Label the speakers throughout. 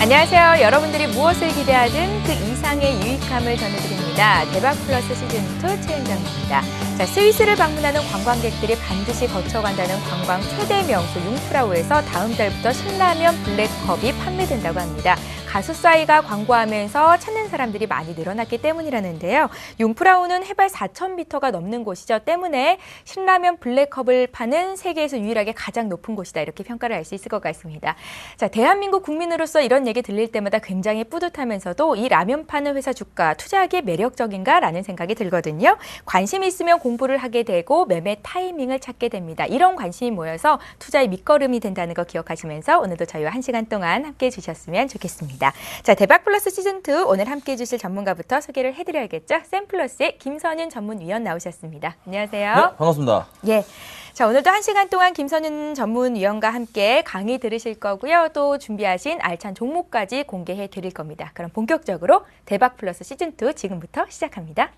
Speaker 1: 안녕하세요. 여러분들이 무엇을 기대하든 그 이상의 유익함을 전해드립니다. 대박 플러스 시즌2 최은정입니다. 자, 스위스를 방문하는 관광객들이 반드시 거쳐간다는 관광 최대 명소 융프라우에서 다음 달부터 신라면 블랙컵이 판매된다고 합니다. 가수 싸이가 광고하면서 찾는 사람들이 많이 늘어났기 때문이라는데요. 융프라우는 해발 4,000m가 넘는 곳이죠. 때문에 신라면 블랙컵을 파는 세계에서 유일하게 가장 높은 곳이다. 이렇게 평가를 할 수 있을 것 같습니다. 자, 대한민국 국민으로서 이런 얘기 들릴 때마다 굉장히 뿌듯하면서도 이 라면 파는 회사 주가 투자하기에 매력적인가라는 생각이 들거든요. 관심이 있으면 공부를 하게 되고 매매 타이밍을 찾게 됩니다. 이런 관심이 모여서 투자의 밑거름이 된다는 거 기억하시면서 오늘도 저희와 1시간 동안 함께해 주셨으면 좋겠습니다. 자, 대박 플러스 시즌2 오늘 함께해 주실 전문가부터 소개를 해드려야겠죠. 샘플러스의 김선윤 전문위원 나오셨습니다. 안녕하세요.
Speaker 2: 네, 반갑습니다.
Speaker 1: 예. 자, 오늘도 1시간 동안 김선윤 전문위원과 함께 강의 들으실 거고요. 또 준비하신 알찬 종목까지 공개해 드릴 겁니다. 그럼 본격적으로 대박 플러스 시즌2 지금부터 시작합니다.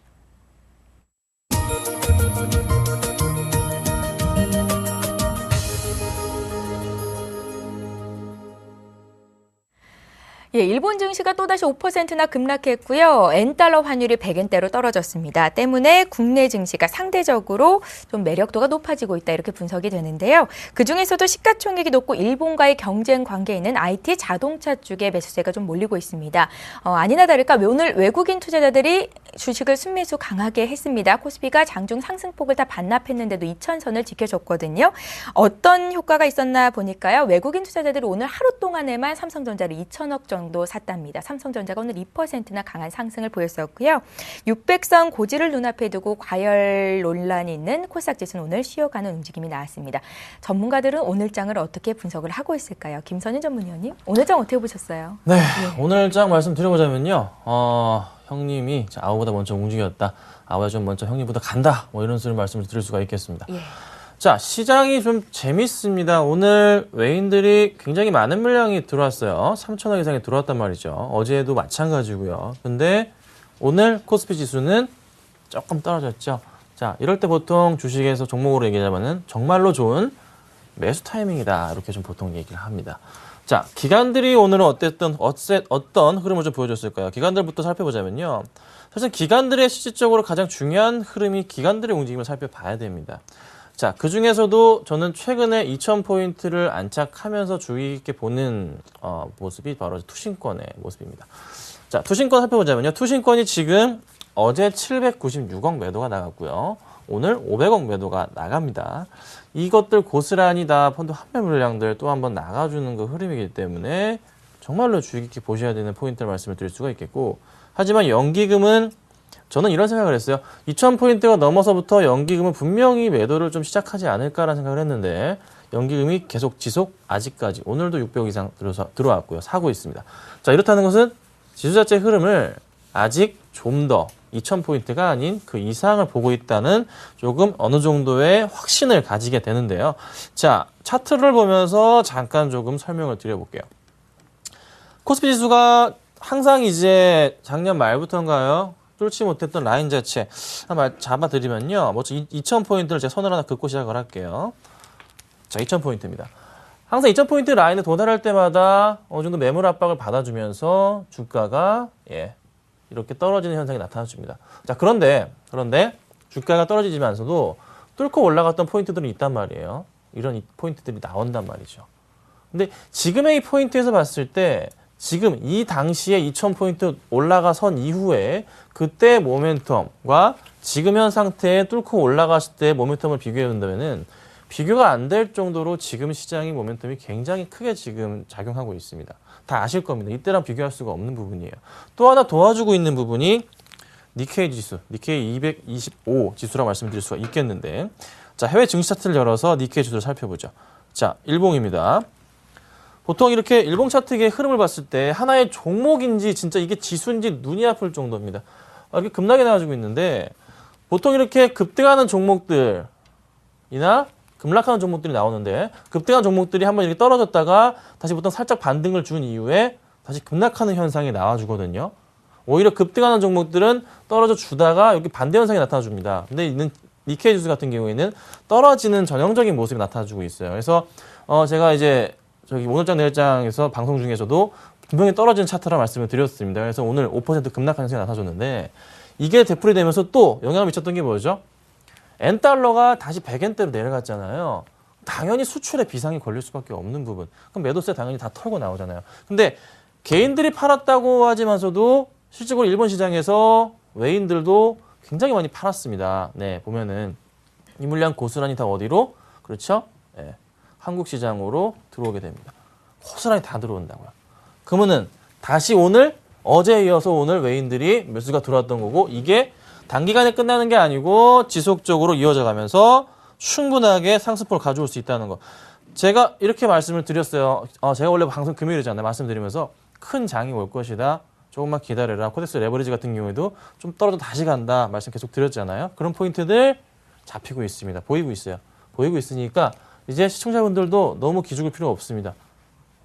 Speaker 1: 예, 일본 증시가 또다시 5%나 급락했고요. 엔달러 환율이 100엔대로 떨어졌습니다. 때문에 국내 증시가 상대적으로 좀 매력도가 높아지고 있다 이렇게 분석이 되는데요. 그중에서도 시가총액이 높고 일본과의 경쟁 관계에 있는 IT 자동차 쪽에 매수세가 좀 몰리고 있습니다. 아니나 다를까 오늘 외국인 투자자들이 주식을 순매수 강하게 했습니다. 코스피가 장중 상승폭을 다 반납했는데도 2,000선을 지켜줬거든요. 어떤 효과가 있었나 보니까요. 외국인 투자자들이 오늘 하루 동안에만 삼성전자를 2,000억 정도 샀답니다. 삼성전자가 오늘 2%나 강한 상승을 보였었고요. 600선 고지를 눈앞에 두고 과열 논란이 있는 코스닥 지수는 오늘 쉬어가는 움직임이 나왔습니다. 전문가들은 오늘 장을 어떻게 분석을 하고 있을까요? 김선윤 전문위원님, 오늘 장 어떻게 보셨어요?
Speaker 2: 네, 오늘 장 말씀드려보자면요. 형님이 아우보다 먼저 움직였다. 아우가 좀 먼저 형님보다 간다. 뭐 이런 식으로 말씀을 드릴 수가 있겠습니다.
Speaker 1: 예.
Speaker 2: 자, 시장이 좀 재밌습니다. 오늘 외인들이 굉장히 많은 물량이 들어왔어요. 3천억 이상이 들어왔단 말이죠. 어제도 마찬가지고요. 근데 오늘 코스피 지수는 조금 떨어졌죠. 자, 이럴 때 보통 주식에서 종목으로 얘기하자면은 정말로 좋은 매수 타이밍이다. 이렇게 좀 보통 얘기를 합니다. 자, 기관들이 오늘은 어떤 흐름을 좀 보여줬을까요? 기관들부터 살펴보자면요. 사실 기관들의 실질적으로 가장 중요한 흐름이 기관들의 움직임을 살펴봐야 됩니다. 자, 그 중에서도 저는 최근에 2,000포인트를 안착하면서 주의 깊게 보는 모습이 바로 투신권의 모습입니다. 자, 투신권 살펴보자면요. 투신권이 지금 어제 796억 매도가 나갔고요. 오늘 500억 매도가 나갑니다. 이것들 고스란히 다 펀드 환매 물량들 또 한번 나가주는 그 흐름이기 때문에 정말로 주의 깊게 보셔야 되는 포인트를 말씀을 드릴 수가 있겠고, 하지만 연기금은 저는 이런 생각을 했어요. 2,000포인트가 넘어서부터 연기금은 분명히 매도를 좀 시작하지 않을까라는 생각을 했는데 연기금이 계속 지속 아직까지 오늘도 600억 이상 들어왔고요. 사고 있습니다. 자, 이렇다는 것은 지수 자체의 흐름을 아직 좀 더 2,000포인트가 아닌 그 이상을 보고 있다는 조금 어느 정도의 확신을 가지게 되는데요. 자, 차트를 보면서 잠깐 조금 설명을 드려볼게요. 코스피 지수가 항상 이제 작년 말부터인가요? 뚫지 못했던 라인 자체 한번 잡아드리면요. 먼저 2,000포인트를 제가 손을 하나 긋고 시작을 할게요. 자, 2,000포인트입니다. 항상 2,000포인트 라인에 도달할 때마다 어느 정도 매물 압박을 받아주면서 주가가 이렇게 떨어지는 현상이 나타나줍니다. 자, 그런데 주가가 떨어지지만서도 뚫고 올라갔던 포인트들은 있단 말이에요. 이런 포인트들이 나온단 말이죠. 근데 지금의 이 포인트에서 봤을 때 지금 이 당시에 2,000포인트 올라가선 이후에 그때 모멘텀과 지금 현 상태에 뚫고 올라갔을 때 모멘텀을 비교해 본다면은 비교가 안 될 정도로 지금 시장의 모멘텀이 굉장히 크게 지금 작용하고 있습니다. 다 아실 겁니다. 이때랑 비교할 수가 없는 부분이에요. 또 하나 도와주고 있는 부분이 니케이 지수, 니케이 225 지수라고 말씀드릴 수가 있겠는데, 자, 해외 증시 차트를 열어서 니케이 지수를 살펴보죠. 자, 일봉입니다. 보통 이렇게 일봉 차트의 흐름을 봤을 때 하나의 종목인지 진짜 이게 지수인지 눈이 아플 정도입니다. 이렇게 급락이 나와주고 있는데 보통 이렇게 급등하는 종목들이나 급락하는 종목들이 나오는데 급등한 종목들이 한번 이렇게 떨어졌다가 다시 보통 살짝 반등을 준 이후에 다시 급락하는 현상이 나와주거든요. 오히려 급등하는 종목들은 떨어져 주다가 여기 반대 현상이 나타나줍니다. 근데 있는 니케이 지수 같은 경우에는 떨어지는 전형적인 모습이 나타나주고 있어요. 그래서 제가 이제 저기 오늘장 내일장에서 방송 중에서도 분명히 떨어지는 차트라 말씀을 드렸습니다. 그래서 오늘 5% 급락한 형상이 나타졌는데 이게 되풀이되면서 또 영향을 미쳤던 게 뭐죠? N달러가 다시 100엔대로 내려갔잖아요. 당연히 수출에 비상이 걸릴 수밖에 없는 부분. 그럼 매도세 당연히 다 털고 나오잖아요. 근데 개인들이 팔았다고 하지만서도 실질적으로 일본 시장에서 외인들도 굉장히 많이 팔았습니다. 네, 보면은 이 물량 고스란히 다 어디로? 그렇죠? 네, 한국 시장으로 들어오게 됩니다. 고스란히 다 들어온다고요. 그러면은 다시 오늘 어제에 이어서 오늘 외인들이 매수가 들어왔던 거고 이게 단기간에 끝나는 게 아니고 지속적으로 이어져 가면서 충분하게 상승폭을 가져올 수 있다는 거. 제가 이렇게 말씀을 드렸어요. 제가 원래 방송 금요일이잖아요. 말씀드리면서 큰 장이 올 것이다. 조금만 기다려라. 코덱스 레버리지 같은 경우에도 좀 떨어져 다시 간다. 말씀 계속 드렸잖아요. 그런 포인트들 잡히고 있습니다. 보이고 있어요. 보이고 있으니까 이제 시청자분들도 너무 기죽을 필요 없습니다.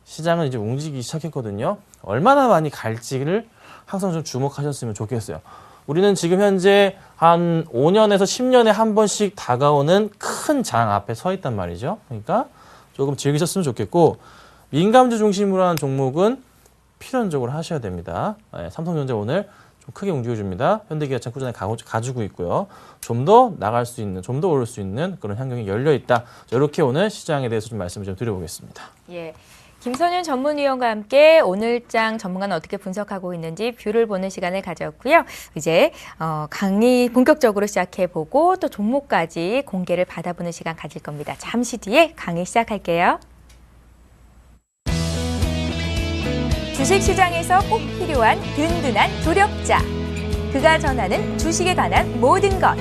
Speaker 2: 시장은 이제 움직이기 시작했거든요. 얼마나 많이 갈지를 항상 좀 주목하셨으면 좋겠어요. 우리는 지금 현재 한 5년에서 10년에 한 번씩 다가오는 큰 장 앞에 서 있단 말이죠. 그러니까 조금 즐기셨으면 좋겠고 민감주 중심으로 한 종목은 필연적으로 하셔야 됩니다. 네, 삼성전자 오늘 좀 크게 움직여줍니다. 현대기아차 꾸준히 가지고 있고요. 좀 더 나갈 수 있는, 좀 더 오를 수 있는 그런 환경이 열려 있다. 이렇게 오늘 시장에 대해서 좀 말씀을 좀 드려보겠습니다.
Speaker 1: 예. 김선윤 전문위원과 함께 오늘장 전문가는 어떻게 분석하고 있는지 뷰를 보는 시간을 가졌고요. 이제 강의 본격적으로 시작해보고 또 종목까지 공개를 받아보는 시간 가질 겁니다. 잠시 뒤에 강의 시작할게요. 주식시장에서 꼭 필요한 든든한 조력자. 그가 전하는 주식에 관한 모든 것.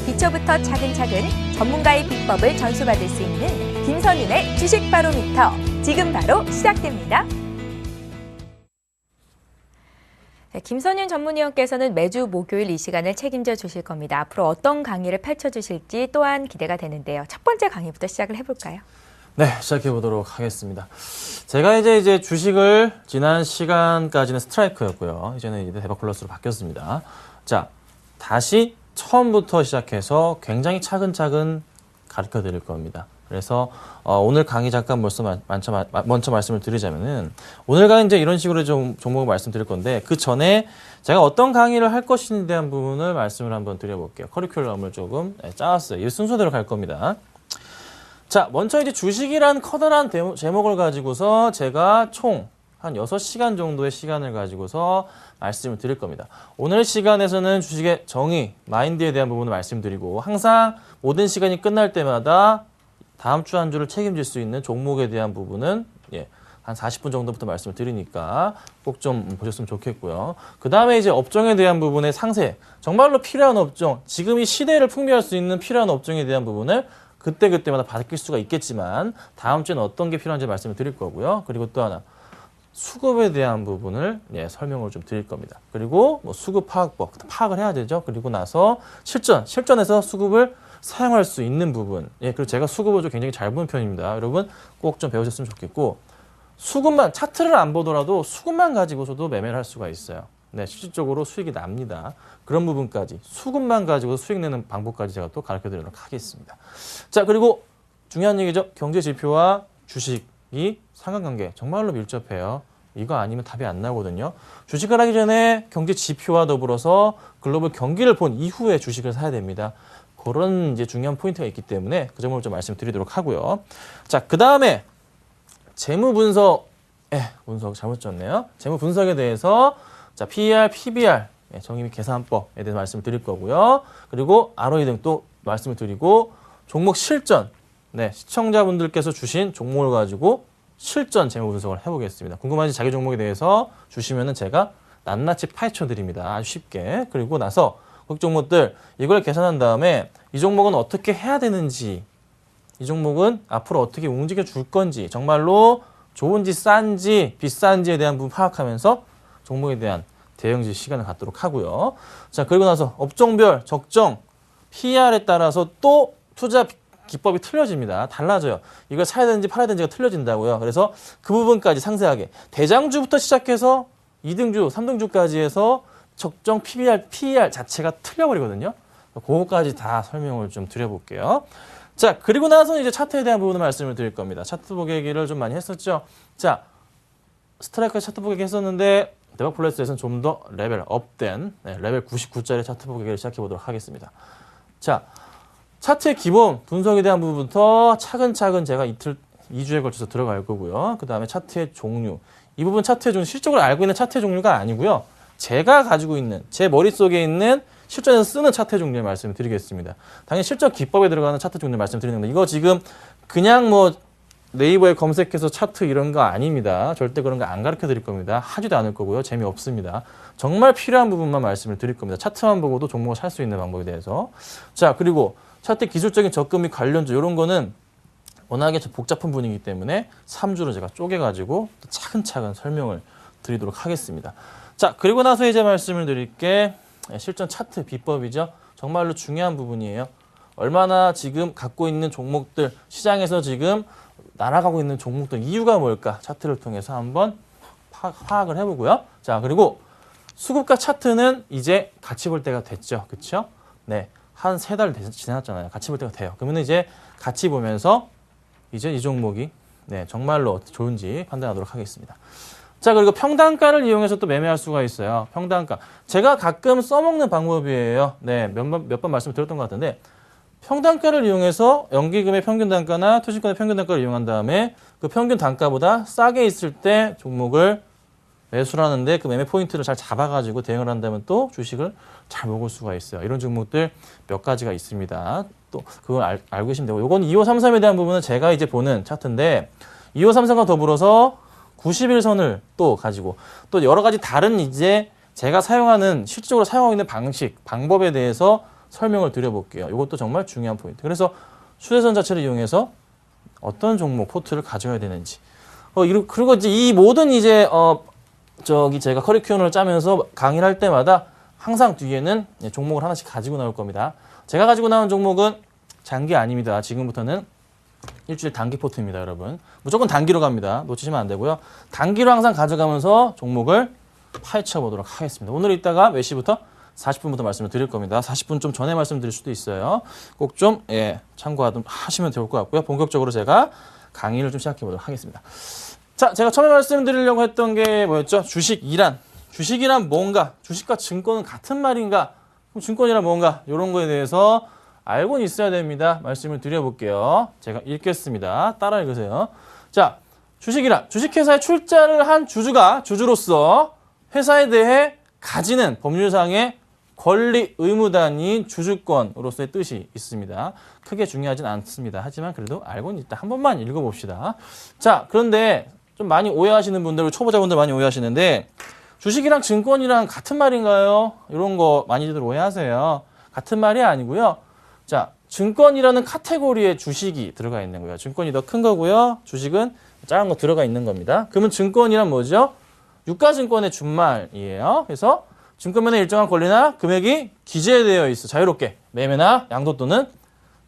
Speaker 1: 기초부터 차근차근 전문가의 비법을 전수받을 수 있는 김선윤의 주식 바로미터. 지금 바로 시작됩니다. 네, 김선윤 전문위원께서는 매주 목요일 이 시간을 책임져 주실 겁니다. 앞으로 어떤 강의를 펼쳐주실지 또한 기대가 되는데요. 첫 번째 강의부터 시작을 해볼까요?
Speaker 2: 네, 시작해 보도록 하겠습니다. 제가 이제 주식을 지난 시간까지는 스트라이크였고요. 이제는 이제 대박 플러스로 바뀌었습니다. 자, 다시 처음부터 시작해서 굉장히 차근차근 가르쳐 드릴 겁니다. 그래서 오늘 강의 잠깐 먼저 말씀을 드리자면은 오늘 강의 이제 이런 식으로 좀 종목을 말씀드릴 건데 그 전에 제가 어떤 강의를 할 것인지에 대한 부분을 말씀을 한번 드려볼게요. 커리큘럼을 조금 짜왔어요. 이 순서대로 갈 겁니다. 자, 먼저 이제 주식이란 커다란 제목을 가지고서 제가 총 한 6시간 정도의 시간을 가지고서 말씀을 드릴 겁니다. 오늘 시간에서는 주식의 정의, 마인드에 대한 부분을 말씀드리고 항상 모든 시간이 끝날 때마다 다음 주 한 주를 책임질 수 있는 종목에 대한 부분은 한 40분 정도부터 말씀을 드리니까 꼭 좀 보셨으면 좋겠고요. 그 다음에 이제 업종에 대한 부분의 상세, 정말로 필요한 업종, 지금 이 시대를 풍미할 수 있는 필요한 업종에 대한 부분을 그때그때마다 바뀔 수가 있겠지만 다음 주에는 어떤 게 필요한지 말씀을 드릴 거고요. 그리고 또 하나, 수급에 대한 부분을 설명을 좀 드릴 겁니다. 그리고 뭐 수급 파악법, 파악을 해야 되죠. 그리고 나서 실전에서 수급을 사용할 수 있는 부분. 그리고 제가 수급을 좀 굉장히 잘 보는 편입니다. 여러분 꼭 좀 배우셨으면 좋겠고 수급만, 차트를 안 보더라도 수급만 가지고서도 매매를 할 수가 있어요. 네, 실질적으로 수익이 납니다. 그런 부분까지 수급만 가지고 수익 내는 방법까지 제가 또 가르쳐 드리도록 하겠습니다. 자, 그리고 중요한 얘기죠. 경제 지표와 주식이 상관관계 정말로 밀접해요. 이거 아니면 답이 안 나오거든요. 주식을 하기 전에 경제 지표와 더불어서 글로벌 경기를 본 이후에 주식을 사야 됩니다. 그런 이제 중요한 포인트가 있기 때문에 그 점을 좀 말씀드리도록 하고요. 자, 그 다음에 재무 분석, 분석 잘못 졌네요. 재무 분석에 대해서 자, PER, PBR, 정의 및 계산법에 대해서 말씀을 드릴 거고요. 그리고 ROE 등 또 말씀을 드리고 종목 실전, 시청자분들께서 주신 종목을 가지고 실전 재무 분석을 해보겠습니다. 궁금하신 자기 종목에 대해서 주시면은 제가 낱낱이 파헤쳐 드립니다. 아주 쉽게. 그리고 나서 그 종목들 이걸 계산한 다음에 이 종목은 어떻게 해야 되는지, 이 종목은 앞으로 어떻게 움직여 줄 건지, 정말로 좋은지 싼지 비싼지에 대한 부분 파악하면서 종목에 대한 대응지 시간을 갖도록 하고요. 자, 그리고 나서 업종별 적정 PER에 따라서 또 투자 기법이 틀려집니다. 달라져요. 이걸 사야 되는지 팔아야 되는지가 틀려진다고요. 그래서 그 부분까지 상세하게 대장주부터 시작해서 2등주, 3등주까지 해서 적정 PER 자체가 틀려버리거든요. 그거까지 다 설명을 좀 드려볼게요. 자, 그리고 나서 이제 차트에 대한 부분을 말씀을 드릴 겁니다. 차트 보기 얘기를 좀 많이 했었죠. 자, 스트라이크 차트 보기 했었는데 대박플러스에서는 좀 더 레벨 업된 레벨 99짜리 차트 보기를 시작해 보도록 하겠습니다. 자, 차트의 기본 분석에 대한 부분부터 차근차근 제가 2주에 걸쳐서 들어갈 거고요. 그 다음에 차트의 종류. 이 부분 차트의 종류, 실적으로 알고 있는 차트의 종류가 아니고요. 제가 가지고 있는, 제 머릿속에 있는 실전에서 쓰는 차트의 종류를 말씀을 드리겠습니다. 당연히 실전 기법에 들어가는 차트 종류를 말씀드리는 건데, 이거 지금 그냥 뭐 네이버에 검색해서 차트 이런 거 아닙니다. 절대 그런 거 안 가르쳐 드릴 겁니다. 하지도 않을 거고요. 재미없습니다. 정말 필요한 부분만 말씀을 드릴 겁니다. 차트만 보고도 종목을 살 수 있는 방법에 대해서. 자, 그리고 차트 기술적인 접근 및 관련주 이런 거는 워낙에 복잡한 분위기 때문에 3주로 제가 쪼개가지고 차근차근 설명을 드리도록 하겠습니다. 자, 그리고 나서 이제 말씀을 드릴 게 실전 차트 비법이죠. 정말로 중요한 부분이에요. 얼마나 지금 갖고 있는 종목들, 시장에서 지금 날아가고 있는 종목들 이유가 뭘까? 차트를 통해서 한번 파악을 해보고요. 자, 그리고 수급과 차트는 이제 같이 볼 때가 됐죠. 그렇죠? 네, 한 3달 지났잖아요. 같이 볼 때가 돼요. 그러면 이제 같이 보면서 이제 이 종목이 정말로 좋은지 판단하도록 하겠습니다. 자, 그리고 평단가를 이용해서 또 매매할 수가 있어요. 평단가. 제가 가끔 써먹는 방법이에요. 네, 몇 번 말씀드렸던 것 같은데 평단가를 이용해서 연기금의 평균 단가나 투자권의 평균 단가를 이용한 다음에 그 평균 단가보다 싸게 있을 때 종목을 매수를 하는데 그 매매 포인트를 잘 잡아가지고 대응을 한다면 또 주식을 잘 먹을 수가 있어요. 이런 종목들 몇 가지가 있습니다. 또 그걸 알고 계시면 되고, 요건 2533에 대한 부분은 제가 이제 보는 차트인데 2533과 더불어서 91선을 또 가지고 또 여러 가지 다른 이제 제가 사용하는 실질적으로 사용하고 있는 방식, 방법에 대해서 설명을 드려볼게요. 이것도 정말 중요한 포인트. 그래서 추세선 자체를 이용해서 어떤 종목 포트를 가져야 되는지. 그리고 이제 이 모든 이제 제가 커리큘럼을 짜면서 강의를 할 때마다 항상 뒤에는 종목을 하나씩 가지고 나올 겁니다. 제가 가지고 나온 종목은 장기 아닙니다. 지금부터는 일주일 단기 포트입니다, 여러분. 무조건 단기로 갑니다. 놓치시면 안 되고요. 단기로 항상 가져가면서 종목을 파헤쳐 보도록 하겠습니다. 오늘 이따가 몇 시부터? 40분부터 말씀을 드릴 겁니다. 40분 좀 전에 말씀드릴 수도 있어요. 꼭 좀 참고하시면 좋을 것 같고요. 본격적으로 제가 강의를 좀 시작해 보도록 하겠습니다. 자, 제가 처음에 말씀드리려고 했던 게 뭐였죠? 주식이란 뭔가? 주식과 증권은 같은 말인가? 그럼 증권이란 뭔가? 이런 거에 대해서 알고는 있어야 됩니다. 말씀을 드려볼게요. 제가 읽겠습니다. 따라 읽으세요. 자, 주식이란 주식회사에 출자를 한 주주로서 회사에 대해 가지는 법률상의 권리 의무단위인 주주권으로서의 뜻이 있습니다. 크게 중요하진 않습니다. 하지만 그래도 알고는 있다. 한 번만 읽어봅시다. 자, 그런데 좀 많이 오해하시는 분들, 초보자분들 많이 오해하시는데 주식이랑 증권이랑 같은 말인가요? 이런 거 많이들 오해하세요. 같은 말이 아니고요. 자, 증권이라는 카테고리에 주식이 들어가 있는 거예요. 증권이 더 큰 거고요. 주식은 작은 거 들어가 있는 겁니다. 그러면 증권이란 뭐죠? 유가증권의 준말이에요. 그래서 증권면에 일정한 권리나 금액이 기재되어 있어 자유롭게 매매나 양도 또는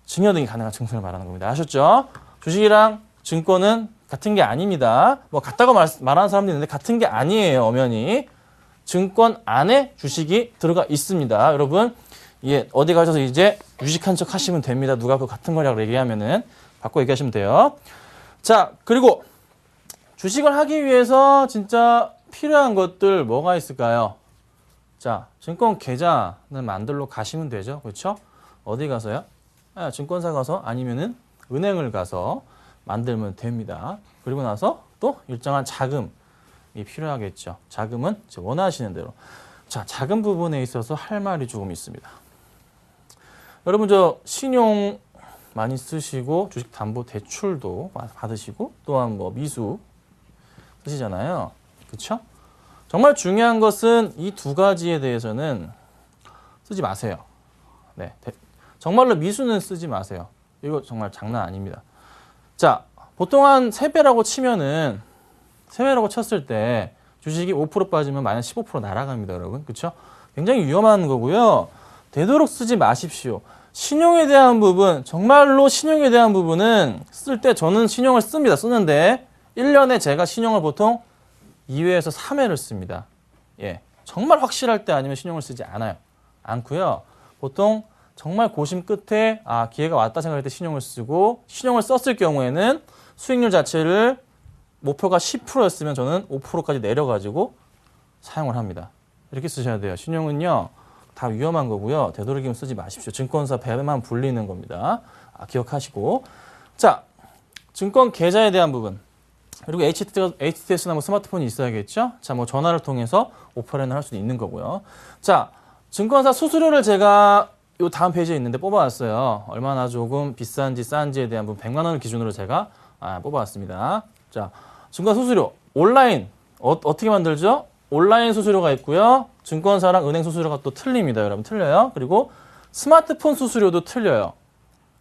Speaker 2: 증여 등이 가능한 증권을 말하는 겁니다. 아셨죠? 주식이랑 증권은 같은 게 아닙니다. 뭐 같다고 말하는 사람도 있는데 같은 게 아니에요. 엄연히 증권 안에 주식이 들어가 있습니다. 여러분, 어디 가셔서 이제 유식한 척 하시면 됩니다. 누가 그 같은 거라고 얘기하면은 바꿔 얘기하시면 돼요. 자, 그리고 주식을 하기 위해서 진짜 필요한 것들 뭐가 있을까요? 자, 증권 계좌는 만들러 가시면 되죠. 그렇죠? 어디 가서요? 증권사 가서 아니면은 은행을 가서 만들면 됩니다. 그리고 나서 또 일정한 자금이 필요하겠죠. 자금은 원하시는 대로. 자, 자금 부분에 있어서 할 말이 조금 있습니다. 여러분, 신용 많이 쓰시고 주식담보대출도 받으시고 또한 뭐 미수 쓰시잖아요. 그렇죠? 정말 중요한 것은 이 두 가지에 대해서는 쓰지 마세요. 네, 정말로 미수는 쓰지 마세요. 이거 정말 장난 아닙니다. 자, 보통 한 3배라고 치면은 3배라고 쳤을 때 주식이 5% 빠지면 마이너스 15% 날아갑니다, 여러분. 그렇죠? 굉장히 위험한 거고요. 되도록 쓰지 마십시오. 신용에 대한 부분, 정말로 신용에 대한 부분은 쓸 때 저는 신용을 씁니다. 쓰는데 1년에 제가 신용을 보통 2회에서 3회를 씁니다. 정말 확실할 때 아니면 신용을 쓰지 않고요. 보통 정말 고심 끝에 기회가 왔다 생각할 때 신용을 쓰고, 신용을 썼을 경우에는 수익률 자체를 목표가 10%였으면 저는 5%까지 내려가지고 사용을 합니다. 이렇게 쓰셔야 돼요. 신용은요, 다 위험한 거고요. 되도록이면 쓰지 마십시오. 증권사 배만 불리는 겁니다. 기억하시고. 자, 증권 계좌에 대한 부분. 그리고 HTS나 뭐 스마트폰이 있어야겠죠? 자, 뭐 전화를 통해서 오퍼레인을 할 수도 있는 거고요. 자, 증권사 수수료를 제가 요 다음 페이지에 있는데 뽑아왔어요. 얼마나 조금 비싼지 싼지에 대한 부분 100만 원을 기준으로 제가 뽑아왔습니다. 자, 증권 수수료 온라인 어떻게 만들죠? 온라인 수수료가 있고요. 증권사랑 은행 수수료가 또 틀립니다. 여러분 틀려요. 그리고 스마트폰 수수료도 틀려요.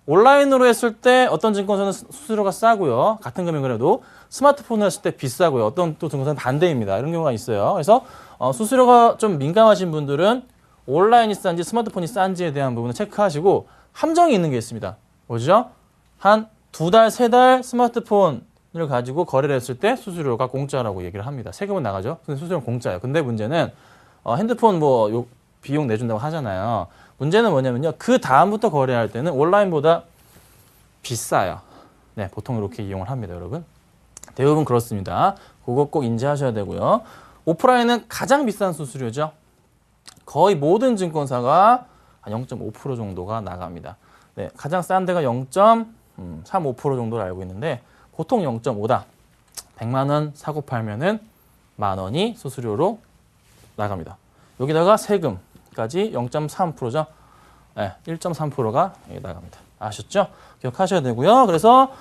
Speaker 2: 온라인으로 했을 때 어떤 증권사는 수수료가 싸고요. 같은 금액이라도 스마트폰으로 했을 때 비싸고요. 어떤 또 증권사는 반대입니다. 이런 경우가 있어요. 그래서 수수료가 좀 민감하신 분들은 온라인이 싼지 스마트폰이 싼지에 대한 부분을 체크하시고 함정이 있는 게 있습니다. 뭐죠? 한 2달, 3달 스마트폰을 가지고 거래를 했을 때 수수료가 공짜라고 얘기를 합니다. 세금은 나가죠. 근데 수수료는 공짜예요. 근데 문제는 핸드폰 뭐 비용 내준다고 하잖아요. 문제는 뭐냐면요. 그 다음부터 거래할 때는 온라인보다 비싸요. 네, 보통 이렇게 이용을 합니다, 여러분. 대부분 그렇습니다. 그거 꼭 인지하셔야 되고요. 오프라인은 가장 비싼 수수료죠. 거의 모든 증권사가 한 0.5% 정도가 나갑니다. 네, 가장 싼 데가 0.35% 정도를 알고 있는데 보통 0.5다. 100만 원 사고 팔면은 만 원이 수수료로 나갑니다. 여기다가 세금까지 0.3%죠. 네, 1.3%가 나갑니다. 아셨죠? 기억하셔야 되고요. 그래서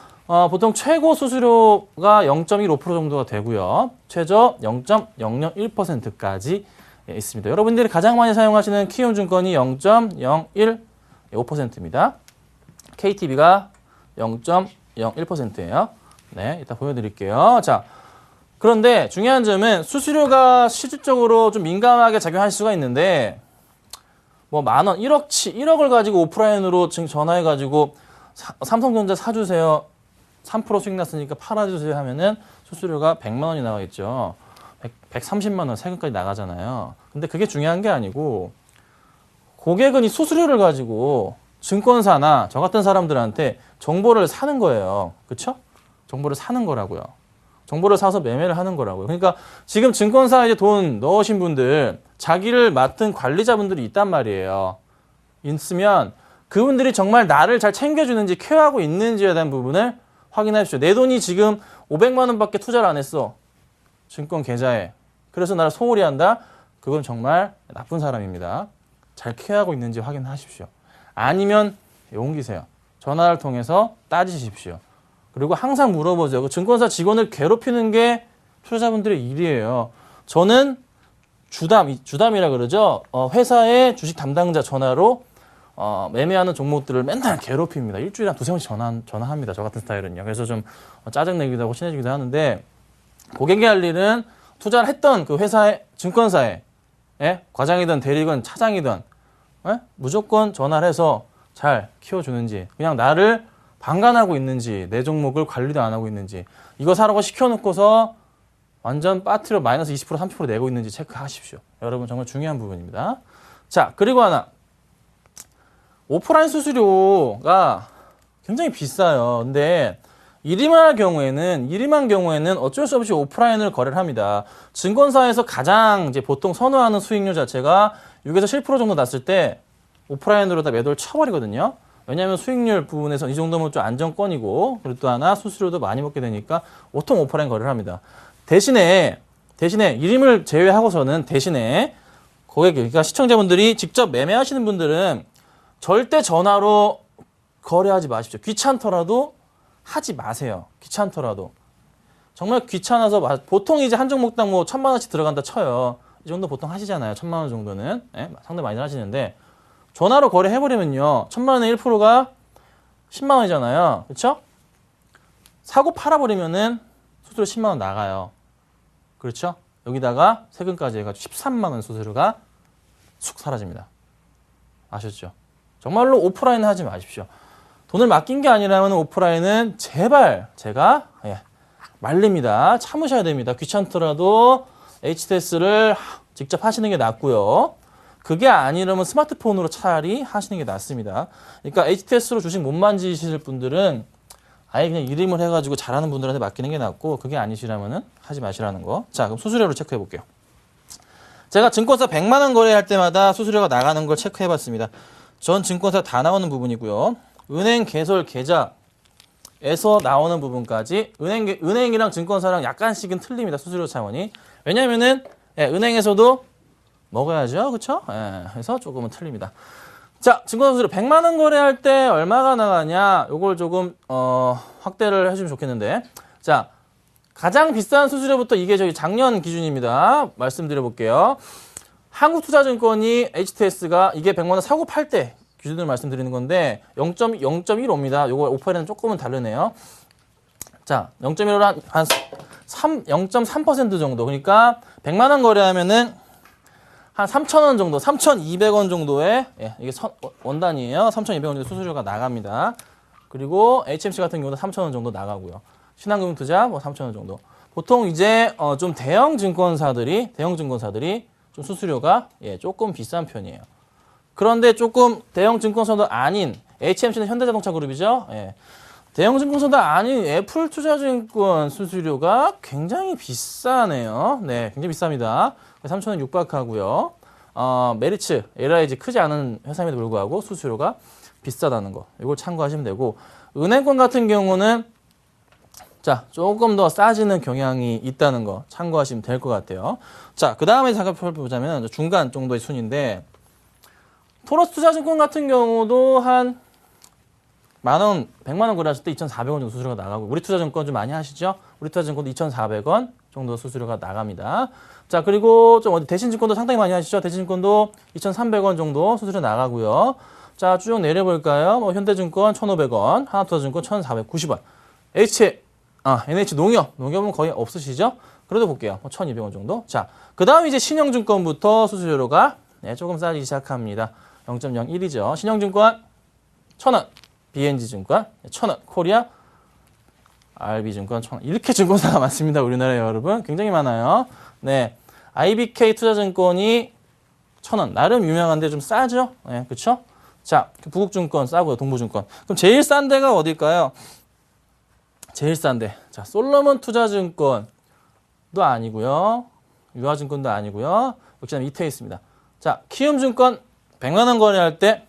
Speaker 2: 보통 최고 수수료가 0.15% 정도가 되고요. 최저 0.001%까지 있습니다. 여러분들이 가장 많이 사용하시는 키움증권이 0.015%입니다. KTB가 0.01%예요. 네, 이따 보여드릴게요. 자, 그런데 중요한 점은 수수료가 실질적으로 좀 민감하게 작용할 수가 있는데 뭐 만 원, 1억을 가지고 오프라인으로 지금 전화해가지고 삼성전자 사주세요. 3% 수익 났으니까 팔아주세요 하면은 수수료가 100만 원이 나가겠죠. 130만 원 세금까지 나가잖아요. 근데 그게 중요한 게 아니고 고객은 이 수수료를 가지고 증권사나 저 같은 사람들한테 정보를 사는 거예요. 그렇죠? 정보를 사는 거라고요. 정보를 사서 매매를 하는 거라고요. 그러니까 지금 증권사에 이제 돈 넣으신 분들, 자기를 맡은 관리자분들이 있단 말이에요. 있으면 그분들이 정말 나를 잘 챙겨주는지 케어하고 있는지에 대한 부분을 확인하십시오. 내 돈이 지금 500만 원밖에 투자를 안 했어. 증권 계좌에. 그래서 나를 소홀히 한다? 그건 정말 나쁜 사람입니다. 잘 케어하고 있는지 확인하십시오. 아니면 옮기세요. 전화를 통해서 따지십시오. 그리고 항상 물어보세요. 그 증권사 직원을 괴롭히는 게 투자자분들의 일이에요. 저는 주담이라 그러죠. 회사의 주식 담당자 전화로 매매하는 종목들을 맨날 괴롭힙니다. 일주일에 한 2-3번씩 전화합니다. 저 같은 스타일은요. 그래서 좀 짜증내기도 하고 친해지기도 하는데 고객이 할 일은 투자를 했던 그 회사의 증권사에 과장이든 대리건 차장이든 무조건 전화를 해서 잘 키워주는지 그냥 나를 방관하고 있는지 내 종목을 관리도 안 하고 있는지 이거 사라고 시켜놓고서 완전 빠트려 마이너스 20% 30% 내고 있는지 체크하십시오. 여러분 정말 중요한 부분입니다. 자, 그리고 하나 오프라인 수수료가 굉장히 비싸요. 근데 일임할 경우에는 어쩔 수 없이 오프라인을 거래를 합니다. 증권사에서 가장 이제 보통 선호하는 수익률 자체가 6에서 7% 정도 났을 때 오프라인으로 다 매도를 쳐버리거든요. 왜냐하면 수익률 부분에서 이 정도면 좀 안정권이고 그리고 또 하나 수수료도 많이 먹게 되니까 보통 오프라인 거래를 합니다. 대신에 일임을 제외하고서는 대신에 고객, 그러니까 시청자분들이 직접 매매하시는 분들은 절대 전화로 거래하지 마십시오. 귀찮더라도 하지 마세요. 귀찮더라도. 정말 귀찮아서 보통 이제 한 종목당 뭐 1,000만 원씩 들어간다 쳐요. 이 정도 보통 하시잖아요. 1,000만 원 정도는. 상당히 많이 하시는데 전화로 거래해버리면요. 1,000만 원의 1%가 10만 원이잖아요. 그렇죠? 사고 팔아버리면은 수수료 10만 원 나가요. 그렇죠? 여기다가 세금까지 해가지고 13만 원 수수료가 쑥 사라집니다. 아셨죠? 정말로 오프라인은 하지 마십시오. 돈을 맡긴 게 아니라면 오프라인은 제발 제가 말립니다. 참으셔야 됩니다. 귀찮더라도 HTS를 직접 하시는 게 낫고요. 그게 아니라면 스마트폰으로 차라리 하시는 게 낫습니다. 그러니까 HTS로 주식 못 만지실 분들은 아예 그냥 이름을 해가지고 잘하는 분들한테 맡기는 게 낫고 그게 아니시라면은 하지 마시라는 거. 자, 그럼 수수료를 체크해 볼게요. 제가 증권사 100만 원 거래할 때마다 수수료가 나가는 걸 체크해 봤습니다. 전 증권사 다 나오는 부분이고요. 은행 개설 계좌에서 나오는 부분까지 은행이랑 증권사랑 약간씩은 틀립니다. 수수료 차원이. 왜냐면은 은행에서도 먹어야죠. 그쵸? 그래서 조금은 틀립니다. 자, 증권사 수수료 100만 원 거래할 때 얼마가 나가냐? 요걸 조금 확대를 해주면 좋겠는데. 자, 가장 비싼 수수료부터 이게 저희 작년 기준입니다. 말씀드려 볼게요. 한국투자증권이 HTS가 이게 100만 원 사고 팔 때 기준으로 말씀드리는 건데 0.15입니다. 요거 오퍼에는 조금은 다르네요. 자, 0.15로 한 0.3% 정도. 그러니까 100만 원 거래하면은 한 3,000원 정도, 3,200원 정도의 이게 원단이에요. 3,200원 정도 수수료가 나갑니다. 그리고 HMC 같은 경우도 3,000원 정도 나가고요. 신한금융투자 뭐 3,000원 정도. 보통 이제 좀 대형 증권사들이 좀 수수료가 조금 비싼 편이에요. 그런데 조금 대형 증권사도 아닌 HMC는 현대자동차 그룹이죠. 대형 증권사도 아닌 애플투자증권 수수료가 굉장히 비싸네요. 네, 굉장히 비쌉니다. 3,000원 육박하고요. 메리츠, LIG 크지 않은 회사임에도 불구하고 수수료가 비싸다는 거. 이걸 참고하시면 되고 은행권 같은 경우는 자, 조금 더 싸지는 경향이 있다는 거 참고하시면 될 것 같아요. 자, 그 다음에 잠깐 살펴보자면 중간 정도의 순인데 토러스투자증권 같은 경우도 한 만원, 100만 원 거래하실 때 2,400원 정도 수수료가 나가고 우리투자증권 좀 많이 하시죠? 우리투자증권도 2,400원 정도 수수료가 나갑니다. 자, 그리고 좀 대신증권도 상당히 많이 하시죠? 대신증권도 2,300원 정도 수수료 나가고요. 자, 쭉 내려볼까요? 뭐 현대증권 1,500원, 하나투자증권 1,490원, NH농협은 거의 없으시죠? 그래도 볼게요. 1,200원 정도. 자, 그 다음 이제 신영증권부터 수수료가 조금 싸지기 시작합니다. 0.01이죠. 신영증권 1,000원, BNG증권 1,000원, 코리아 RB증권 1,000원. 이렇게 증권사가 많습니다. 우리나라에 여러분. 굉장히 많아요. 네. IBK 투자증권이 1,000원. 나름 유명한데 좀 싸죠? 네, 그쵸? 자, 부국증권 싸고요. 동부증권. 그럼 제일 싼 데가 어딜까요? 제일 싼데. 자, 솔로몬 투자증권도 아니고요. 유화증권도 아니고요. 역시나 밑에 있습니다. 자, 키움증권 100만 원 거래할 때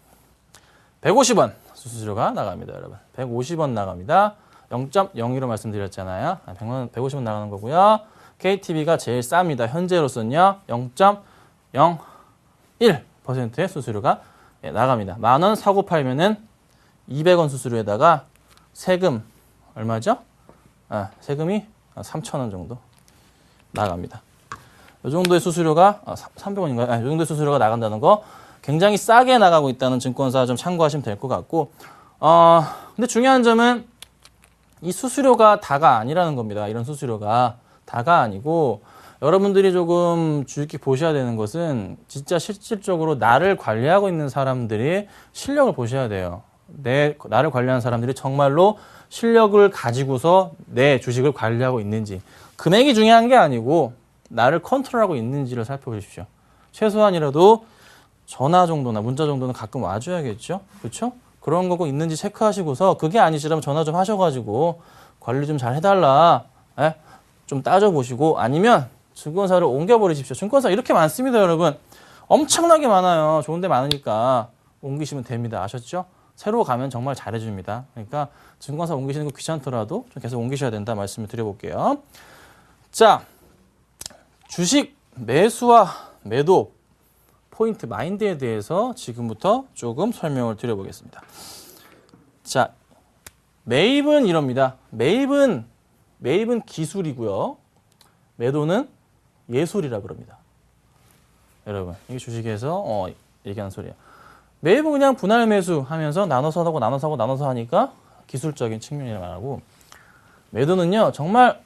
Speaker 2: 150원 수수료가 나갑니다, 여러분. 150원 나갑니다. 0.01로 말씀드렸잖아요. 150원 나가는 거고요. KTB가 제일 쌉니다. 현재로서는요. 0.01%의 수수료가 나갑니다. 만원 사고 팔면은 200원 수수료에다가 세금 얼마죠? 세금이 3,000원 정도 나갑니다. 이 정도의 수수료가 300원인가요? 이 정도의 수수료가 나간다는 거 굉장히 싸게 나가고 있다는 증권사 좀 참고하시면 될 것 같고 근데 중요한 점은 이 수수료가 다가 아니라는 겁니다. 이런 수수료가 다가 아니고 여러분들이 조금 주의 깊게 보셔야 되는 것은 진짜 실질적으로 나를 관리하고 있는 사람들이 실력을 보셔야 돼요. 나를 관리하는 사람들이 정말로 실력을 가지고서 내 주식을 관리하고 있는지 금액이 중요한 게 아니고 나를 컨트롤하고 있는지를 살펴보십시오. 최소한이라도 전화 정도나 문자 정도는 가끔 와줘야겠죠. 그렇죠? 그런 거고 있는지 체크하시고서 그게 아니시라면 전화 좀 하셔가지고 관리 좀 잘 해달라. 좀 따져보시고 아니면 증권사를 옮겨버리십시오. 증권사 이렇게 많습니다, 여러분. 엄청나게 많아요. 좋은 데 많으니까 옮기시면 됩니다. 아셨죠? 새로 가면 정말 잘해줍니다. 그러니까 증권사 옮기시는 거 귀찮더라도 좀 계속 옮기셔야 된다 말씀을 드려볼게요. 자, 주식 매수와 매도 포인트 마인드에 대해서 지금부터 조금 설명을 드려보겠습니다. 자, 매입은 이럽니다. 매입은 기술이고요. 매도는 예술이라 그럽니다. 여러분, 이게 주식에서 얘기하는 소리예요. 매입은 그냥 분할 매수하면서 나눠서 하고 나눠서 하고 나눠서 하니까 기술적인 측면이라 말하고 매도는요 정말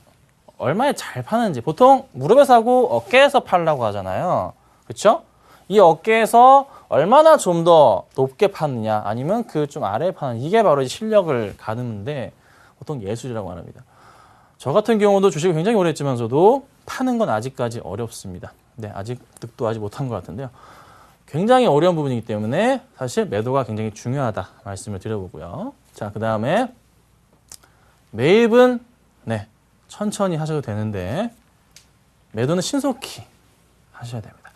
Speaker 2: 얼마에 잘 파는지 보통 무릎에 사고 어깨에서 팔라고 하잖아요. 그렇죠? 이 어깨에서 얼마나 좀 더 높게 파느냐 아니면 그 좀 아래에 파는 이게 바로 실력을 가늠인데 보통 예술이라고 합니다. 저 같은 경우도 주식을 굉장히 오래 했지만서도 파는 건 아직까지 어렵습니다. 네, 아직 득도하지 못한 것 같은데요. 굉장히 어려운 부분이기 때문에 사실 매도가 굉장히 중요하다 말씀을 드려보고요. 자, 그 다음에 매입은 네, 천천히 하셔도 되는데 매도는 신속히 하셔야 됩니다.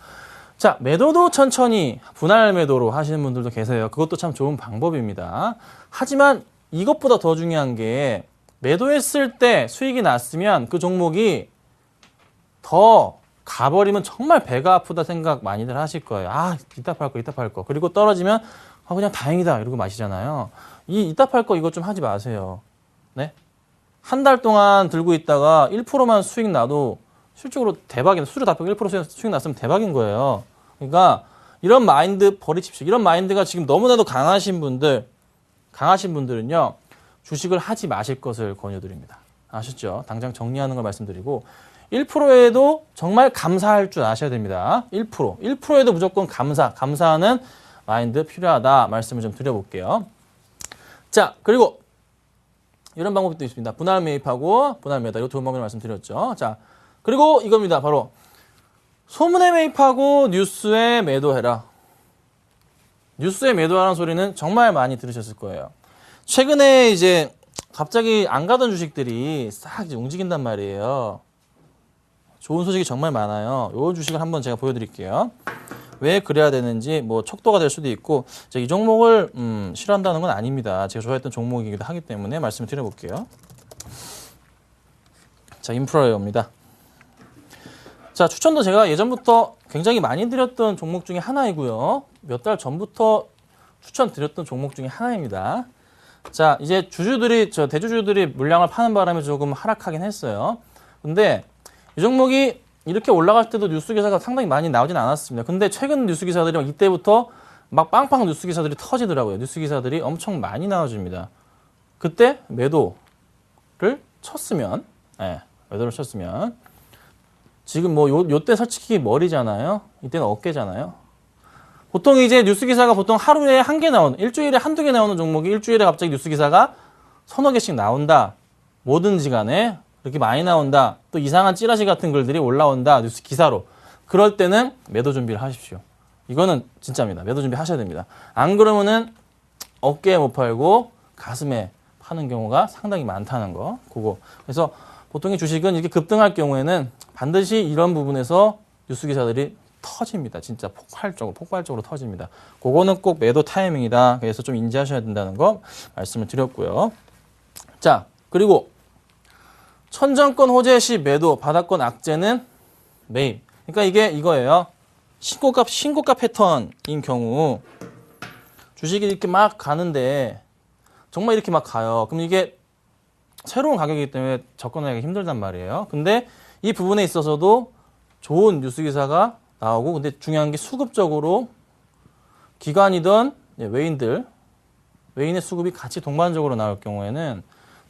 Speaker 2: 자, 매도도 천천히 분할 매도로 하시는 분들도 계세요. 그것도 참 좋은 방법입니다. 하지만 이것보다 더 중요한 게 매도했을 때 수익이 났으면 그 종목이 더 가버리면 정말 배가 아프다 생각 많이들 하실 거예요. 아, 이따 팔 거, 이따 팔 거. 그리고 떨어지면 아, 그냥 다행이다 이러고 마시잖아요. 이따 팔 거 이거 좀 하지 마세요. 네? 한 달 동안 들고 있다가 1%만 수익 나도 실적으로 대박이다. 수수료 다 빼고 1% 수익 났으면 대박인 거예요. 그러니까 이런 마인드 버리십시오. 이런 마인드가 지금 너무나도 강하신 분들은요. 주식을 하지 마실 것을 권유드립니다. 아셨죠? 당장 정리하는 걸 말씀드리고 1%에도 정말 감사할 줄 아셔야 됩니다. 1%에도 무조건 감사하는 마인드 필요하다 말씀을 좀 드려볼게요. 자, 그리고 이런 방법도 있습니다. 분할 매입하고 분할 매도. 이거 좋은 방법을 말씀드렸죠. 자, 그리고 이겁니다. 바로 소문에 매입하고 뉴스에 매도해라. 뉴스에 매도하라는 소리는 정말 많이 들으셨을 거예요. 최근에 이제 갑자기 안 가던 주식들이 싹 이제 움직인단 말이에요. 좋은 소식이 정말 많아요. 이 주식을 한번 제가 보여드릴게요. 왜 그래야 되는지 뭐 척도가 될 수도 있고 이 종목을 싫어한다는 건 아닙니다. 제가 좋아했던 종목이기도 하기 때문에 말씀을 드려볼게요. 자, 인프라웨어입니다. 자, 추천도 제가 예전부터 굉장히 많이 드렸던 종목 중에 하나이고요. 몇 달 전부터 추천드렸던 종목 중에 하나입니다. 자, 이제 대주주들이 물량을 파는 바람에 조금 하락하긴 했어요. 근데 이 종목이 이렇게 올라갈 때도 뉴스 기사가 상당히 많이 나오진 않았습니다. 근데 최근 뉴스 기사들이 이때부터 막 빵빵 뉴스 기사들이 터지더라고요. 뉴스 기사들이 엄청 많이 나와줍니다. 그때 매도를 쳤으면, 지금 뭐 요때 솔직히 머리잖아요. 이때는 어깨잖아요. 보통 이제 뉴스 기사가 보통 하루에 한 개 나오는, 일주일에 한두 개 나오는 종목이 일주일에 갑자기 뉴스 기사가 서너 개씩 나온다. 뭐든지 간에 이렇게 많이 나온다. 또 이상한 찌라시 같은 글들이 올라온다. 뉴스 기사로. 그럴 때는 매도 준비를 하십시오. 이거는 진짜입니다. 매도 준비 하셔야 됩니다. 안 그러면은 어깨에 못 팔고 가슴에 파는 경우가 상당히 많다는 거. 그거. 그래서 보통의 주식은 이렇게 급등할 경우에는 반드시 이런 부분에서 뉴스 기사들이 터집니다. 진짜 폭발적으로 터집니다. 그거는 꼭 매도 타이밍이다. 그래서 좀 인지하셔야 된다는 거 말씀을 드렸고요. 자, 그리고 천정권 호재 시 매도, 바닥권 악재는 매입. 그러니까 이게 이거예요. 신고가 패턴인 경우 주식이 이렇게 막 가는데 정말 이렇게 막 가요. 그럼 이게 새로운 가격이기 때문에 접근하기가 힘들단 말이에요. 근데 이 부분에 있어서도 좋은 뉴스 기사가 나오고 근데 중요한 게 수급적으로 기관이든 외인의 수급이 같이 동반적으로 나올 경우에는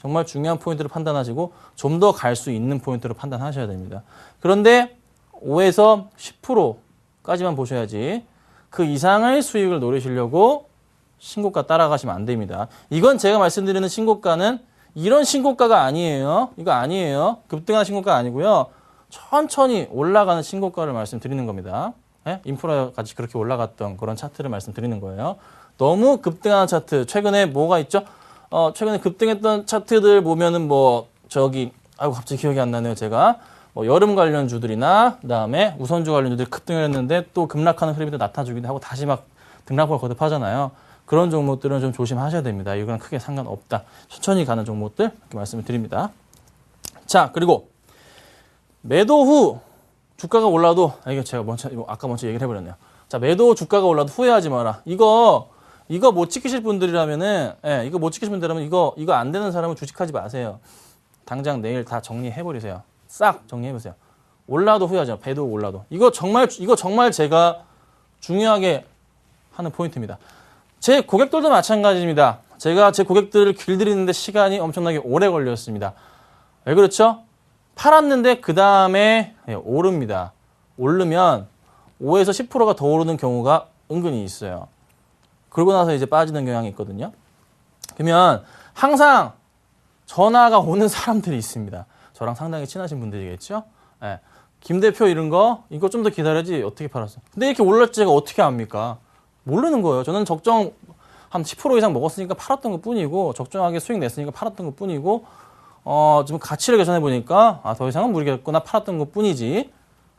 Speaker 2: 정말 중요한 포인트를 판단하시고 좀 더 갈 수 있는 포인트를 판단하셔야 됩니다. 그런데 5에서 10%까지만 보셔야지 그 이상의 수익을 노리시려고 신고가 따라가시면 안 됩니다. 이건 제가 말씀드리는 신고가는 이런 신고가가 아니에요. 이거 아니에요. 급등한 신고가 아니고요. 천천히 올라가는 신고가를 말씀드리는 겁니다. 네? 인프라같이 그렇게 올라갔던 그런 차트를 말씀드리는 거예요. 너무 급등한 차트, 최근에 뭐가 있죠? 최근에 급등했던 차트들 보면은 갑자기 기억이 안 나네요, 제가. 여름 관련주들이나, 그 다음에 우선주 관련주들이 급등을 했는데 또 급락하는 흐름이 또 나타나주기도 하고 다시 막 등락을 거듭하잖아요. 그런 종목들은 좀 조심하셔야 됩니다. 이거랑 크게 상관없다. 천천히 가는 종목들, 이렇게 말씀을 드립니다. 자, 그리고 매도 후 주가가 올라도, 이거 제가 아까 먼저 얘기를 해버렸네요. 자, 매도 후 주가가 올라도 후회하지 마라. 이거 못 지키실 분들이라면은, 이거 못 지키실 분들이라면 이거 안 되는 사람은 주식하지 마세요. 당장 내일 다 정리해버리세요. 싹 정리해보세요. 올라도 후회하지 마. 매도 올라도. 이거 정말 제가 중요하게 하는 포인트입니다. 제 고객들도 마찬가지입니다. 제가 제 고객들을 길들이는데 시간이 엄청나게 오래 걸렸습니다. 왜 그렇죠? 팔았는데 그 다음에 오릅니다. 오르면 5에서 10%가 더 오르는 경우가 은근히 있어요. 그러고 나서 이제 빠지는 경향이 있거든요. 그러면 항상 전화가 오는 사람들이 있습니다. 저랑 상당히 친하신 분들이겠죠? 김 대표 이거 좀 더 기다려야지 어떻게 팔았어? 근데 이렇게 올랐지 제가 어떻게 압니까? 모르는 거예요. 저는 적정 한 10% 이상 먹었으니까 팔았던 것 뿐이고 적정하게 수익 냈으니까 팔았던 것 뿐이고 지금 가치를 계산해 보니까 더 이상은 모르겠구나 팔았던 것 뿐이지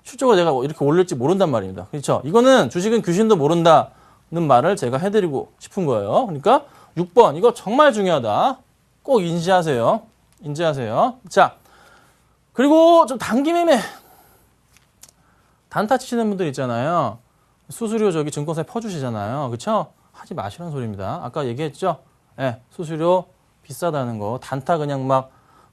Speaker 2: 실적으로 내가 이렇게 올릴지 모른단 말입니다. 그렇죠? 이거는 주식은 귀신도 모른다는 말을 제가 해드리고 싶은 거예요. 그러니까 6번 이거 정말 중요하다. 꼭 인지하세요. 인지하세요. 자, 그리고 좀 단기 매매 단타 치시는 분들 있잖아요. 수수료 저기 증권사에 퍼주시잖아요. 그렇죠? 하지 마시라는 소리입니다. 아까 얘기했죠? 네, 수수료 비싸다는 거. 단타 그냥 막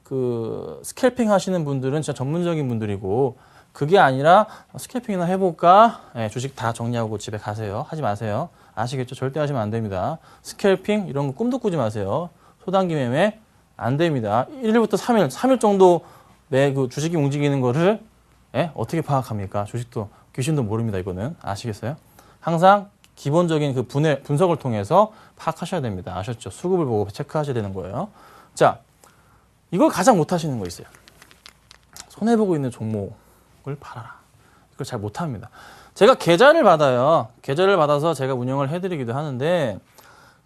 Speaker 2: 그 스캘핑 하시는 분들은 진짜 전문적인 분들이고 그게 아니라 스캘핑이나 해볼까? 네, 주식 다 정리하고 집에 가세요. 하지 마세요. 아시겠죠? 절대 하시면 안 됩니다. 스캘핑 이런 거 꿈도 꾸지 마세요. 소단기 매매 안 됩니다. 1일부터 3일 정도 매 그 주식이 움직이는 거를 어떻게 파악합니까? 주식도 귀신도 모릅니다. 이거는 아시겠어요? 항상 기본적인 그 분석을 통해서 파악하셔야 됩니다. 아셨죠? 수급을 보고 체크하셔야 되는 거예요. 자, 이걸 가장 못하시는 거 있어요. 손해보고 있는 종목을 팔아라. 이걸 잘 못합니다. 제가 계좌를 받아요. 계좌를 받아서 제가 운영을 해드리기도 하는데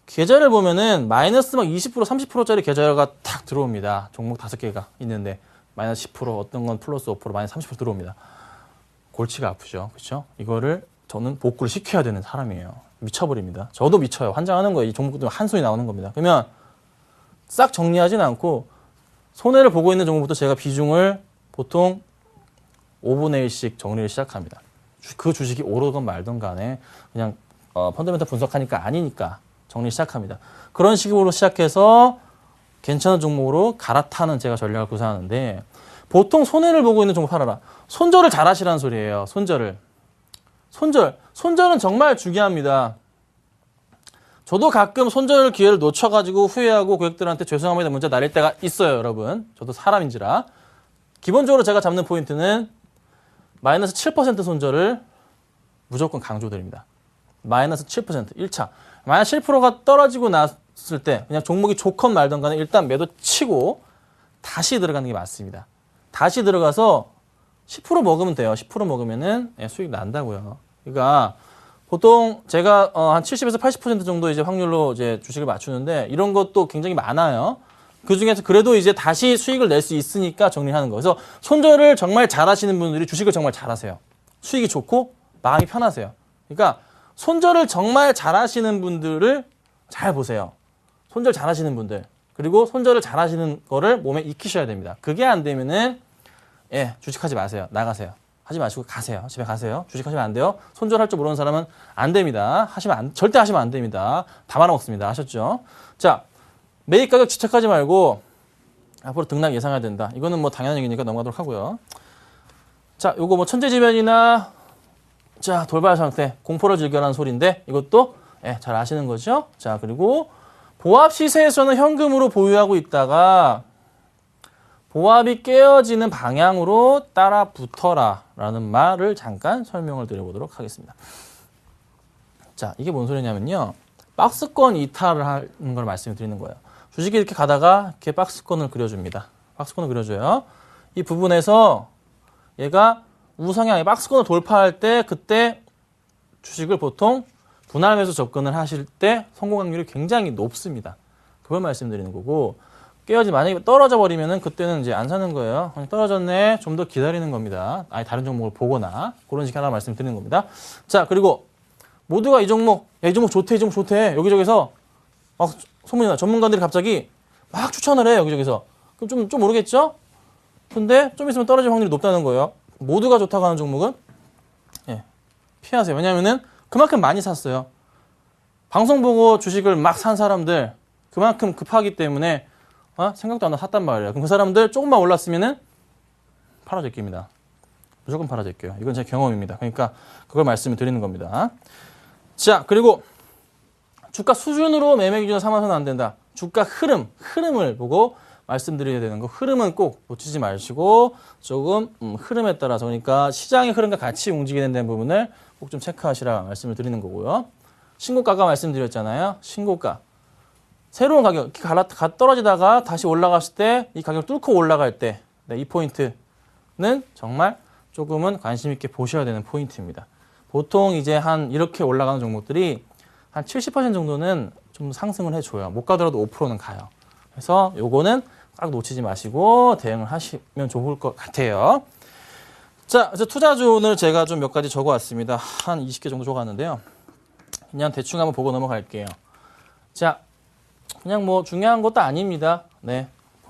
Speaker 2: 계좌를 보면은 마이너스 막 20% 30%짜리 계좌가 탁 들어옵니다. 종목 5개가 있는데 마이너스 10% 어떤 건 플러스 5% 마이너스 30% 들어옵니다. 골치가 아프죠. 그렇죠? 이거를 저는 복구를 시켜야 되는 사람이에요. 미쳐버립니다. 저도 미쳐요. 환장하는 거예요. 이 종목들 한숨이 나오는 겁니다. 그러면 싹 정리하진 않고 손해를 보고 있는 종목부터 제가 비중을 보통 5분의 1씩 정리를 시작합니다. 그 주식이 오르건 말든 간에 그냥 펀더멘탈 분석하니까 아니니까 정리 시작합니다. 그런 식으로 시작해서 괜찮은 종목으로 갈아타는 제가 전략을 구사하는데 보통 손해를 보고 있는 종목 팔아라. 손절을 잘 하시라는 소리예요. 손절을. 손절은 정말 중요합니다. 저도 가끔 손절 기회를 놓쳐가지고 후회하고 고객들한테 죄송합니다 문자 날릴 때가 있어요, 여러분. 저도 사람인지라. 기본적으로 제가 잡는 포인트는 마이너스 7% 손절을 무조건 강조드립니다. 마이너스 7%, 1차. 마이너스 7%가 떨어지고 났을 때 그냥 종목이 좋건 말든 간에 일단 매도 치고 다시 들어가는 게 맞습니다. 다시 들어가서 10% 먹으면 돼요. 10% 먹으면은 수익 난다고요. 그러니까 보통 제가 한 70에서 80% 정도 이제 확률로 이제 주식을 맞추는데 이런 것도 굉장히 많아요. 그 중에서 그래도 이제 다시 수익을 낼 수 있으니까 정리하는 거예요. 그래서 손절을 정말 잘하시는 분들이 주식을 정말 잘하세요. 수익이 좋고 마음이 편하세요. 그러니까 손절을 정말 잘하시는 분들을 잘 보세요. 손절 잘하시는 분들. 그리고 손절을 잘하시는 거를 몸에 익히셔야 됩니다. 그게 안 되면은 주식하지 마세요. 나가세요. 하지 마시고 가세요. 집에 가세요. 주식하시면 안 돼요. 손절할 줄 모르는 사람은 안 됩니다. 절대 하시면 안 됩니다. 다 말아먹습니다. 아셨죠? 자, 매입 가격 집착하지 말고 앞으로 등락 예상해야 된다. 이거는 뭐 당연한 얘기니까 넘어가도록 하고요. 자, 요거 뭐 천재지변이나 자, 돌발 상태, 공포를 즐겨라는 소리인데 이것도 잘 아시는 거죠? 자, 그리고 보합 시세에서는 현금으로 보유하고 있다가 보합이 깨어지는 방향으로 따라 붙어라 라는 말을 잠깐 설명을 드려보도록 하겠습니다. 자, 이게 뭔 소리냐면요. 박스권 이탈을 하는 걸 말씀을 드리는 거예요. 주식이 이렇게 가다가 이렇게 박스권을 그려줍니다. 박스권을 그려줘요. 이 부분에서 얘가 우상향의 박스권을 돌파할 때 그때 주식을 보통 분할 매수 접근을 하실 때 성공 확률이 굉장히 높습니다. 그걸 말씀드리는 거고 만약에 떨어져 버리면은 그때는 이제 안 사는 거예요. 떨어졌네. 좀 더 기다리는 겁니다. 아니 다른 종목을 보거나 그런 식으로 하나 말씀드리는 겁니다. 자, 그리고 모두가 이 종목 좋대, 이 종목 좋대. 여기저기서 막 소문이 나. 전문가들이 갑자기 막 추천을 해. 여기저기서. 그럼 좀 모르겠죠? 근데 좀 있으면 떨어질 확률이 높다는 거예요. 모두가 좋다고 하는 종목은 피하세요. 왜냐면은 그만큼 많이 샀어요. 방송 보고 주식을 막 산 사람들 그만큼 급하기 때문에 생각도 안 하고 샀단 말이에요. 그럼 그 사람들 조금만 올랐으면은 팔아제낍니다. 무조건 팔아제껴요. 이건 제 경험입니다. 그러니까 그걸 말씀을 드리는 겁니다. 자, 그리고 주가 수준으로 매매 기준을 삼아서는 안 된다. 주가 흐름을 보고 말씀드려야 되는 거. 흐름은 꼭 놓치지 마시고 조금 흐름에 따라서 그러니까 시장의 흐름과 같이 움직이는 부분을 꼭 좀 체크하시라 말씀을 드리는 거고요. 신고가가 말씀드렸잖아요. 신고가. 새로운 가격, 떨어지다가 다시 올라갔을 때 이 가격을 뚫고 올라갈 때 이 포인트는 정말 조금은 관심 있게 보셔야 되는 포인트입니다. 보통 이제 이렇게 올라가는 종목들이 한 70% 정도는 좀 상승을 해줘요. 못 가더라도 5%는 가요. 그래서 요거는
Speaker 3: 꽉 놓치지 마시고 대응을 하시면 좋을 것 같아요. 자, 이제 투자주 오늘 제가 좀 몇 가지 적어왔습니다. 한 20개 정도 적어왔는데요. 그냥 대충 한번 보고 넘어갈게요. 자, 그냥 뭐 중요한 것도 아닙니다. 네,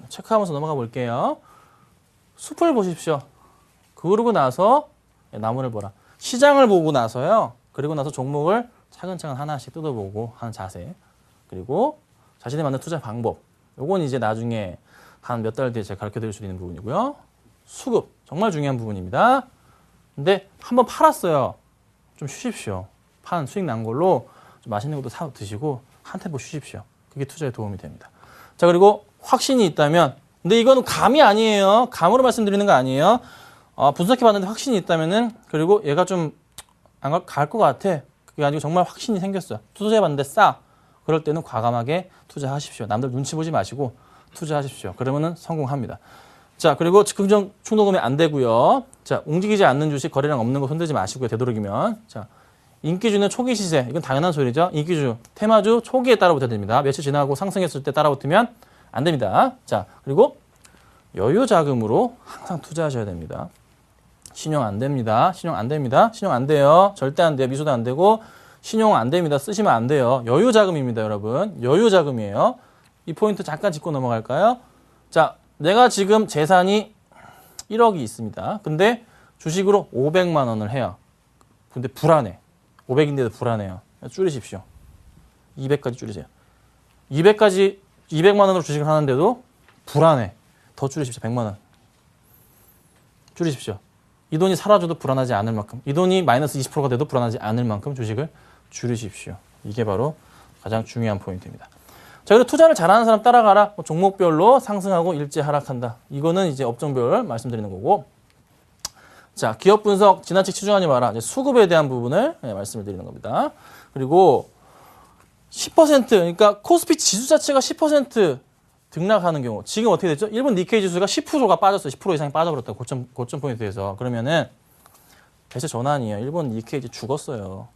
Speaker 3: 체크하면서 넘어가 볼게요. 숲을 보십시오. 그러고 나서 나무를 보라. 시장을 보고 나서요. 그리고 나서 종목을 차근차근 하나씩 뜯어보고 하는 자세. 그리고 자신에 맞는 투자 방법. 요건 이제 나중에 한 몇 달 뒤에 제가 가르쳐드릴 수 있는 부분이고요. 수급. 정말 중요한 부분입니다. 근데 한번 팔았어요. 좀 쉬십시오. 판 수익 난 걸로 좀 맛있는 것도 사 드시고 한 템포 쉬십시오. 그게 투자에 도움이 됩니다. 자, 그리고 확신이 있다면, 근데 이거는 감이 아니에요. 감으로 말씀드리는 거 아니에요. 분석해 봤는데 확신이 있다면은, 그리고 얘가 좀 안 갈 것 같아. 그게 아니고 정말 확신이 생겼어요. 투자해 봤는데 싸. 그럴 때는 과감하게 투자하십시오. 남들 눈치 보지 마시고 투자하십시오. 그러면은 성공합니다. 자, 그리고 즉흥적 충동구매 안 되고요. 자, 움직이지 않는 주식, 거래량 없는 거 손대지 마시고요. 되도록이면. 자, 인기주는 초기 시세. 이건 당연한 소리죠. 인기주, 테마주 초기에 따라붙어야 됩니다. 며칠 지나고 상승했을 때 따라붙으면 안 됩니다. 자, 그리고 여유 자금으로 항상 투자하셔야 됩니다. 신용 안 됩니다. 신용 안 됩니다. 신용 안 돼요. 절대 안 돼요. 미소도 안 되고 신용 안 됩니다. 쓰시면 안 돼요. 여유 자금입니다, 여러분. 여유 자금이에요. 이 포인트 잠깐 짚고 넘어갈까요? 자, 내가 지금 재산이 1억이 있습니다. 근데 주식으로 500만 원을 해요. 근데 불안해. 500인데도 불안해요. 줄이십시오. 200까지 줄이세요. 200만 원으로 주식을 하는데도 불안해. 더 줄이십시오. 100만 원. 줄이십시오. 이 돈이 사라져도 불안하지 않을 만큼, 이 돈이 마이너스 20%가 돼도 불안하지 않을 만큼 주식을 줄이십시오. 이게 바로 가장 중요한 포인트입니다. 자, 그리고 투자를 잘하는 사람 따라가라. 종목별로 상승하고 일제 하락한다. 이거는 이제 업종별 말씀드리는 거고. 자, 기업 분석 지나치게 치중하지 마라. 이제 수급에 대한 부분을 말씀을 드리는 겁니다. 그리고 10%, 그러니까 코스피 지수 자체가 10% 등락하는 경우. 지금 어떻게 됐죠? 일본 니케이 지수가 10%가 빠졌어요. 10% 이상이 빠져버렸다. 고점 포인트에서. 그러면은 대세 전환이에요. 일본 니케이 죽었어요.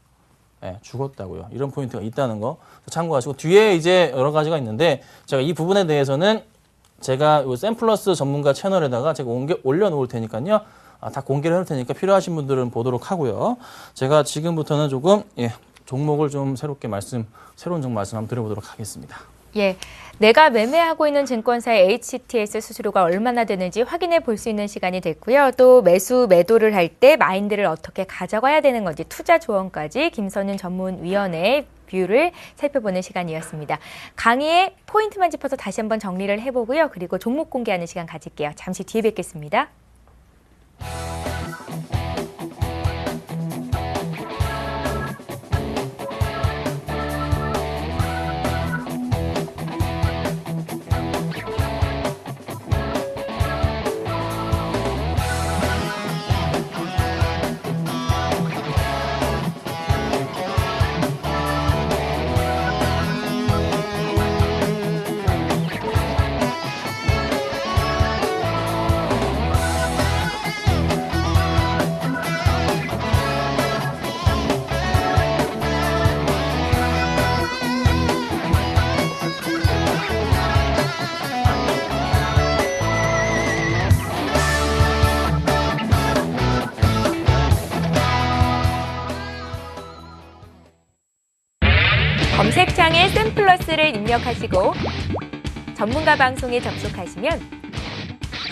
Speaker 3: 네, 죽었다고요. 이런 포인트가 있다는 거 참고하시고, 뒤에 이제 여러 가지가 있는데 제가 이 부분에 대해서는 제가 샘플러스 전문가 채널에다가 제가 올려놓을 테니까요. 다 공개를 할 테니까 필요하신 분들은 보도록 하고요. 제가 지금부터는 조금 종목을 좀 새로운 종목 말씀 한번 드려보도록 하겠습니다.
Speaker 1: 예, 내가 매매하고 있는 증권사의 HTS 수수료가 얼마나 되는지 확인해 볼 수 있는 시간이 됐고요. 또 매도를 할 때 마인드를 어떻게 가져가야 되는 건지 투자 조언까지 김선윤 전문위원의 뷰를 살펴보는 시간이었습니다. 강의의 포인트만 짚어서 다시 한번 정리를 해보고요. 그리고 종목 공개하는 시간 가질게요. 잠시 뒤에 뵙겠습니다. 검색창에 샘플러스를 입력하시고 전문가 방송에 접속하시면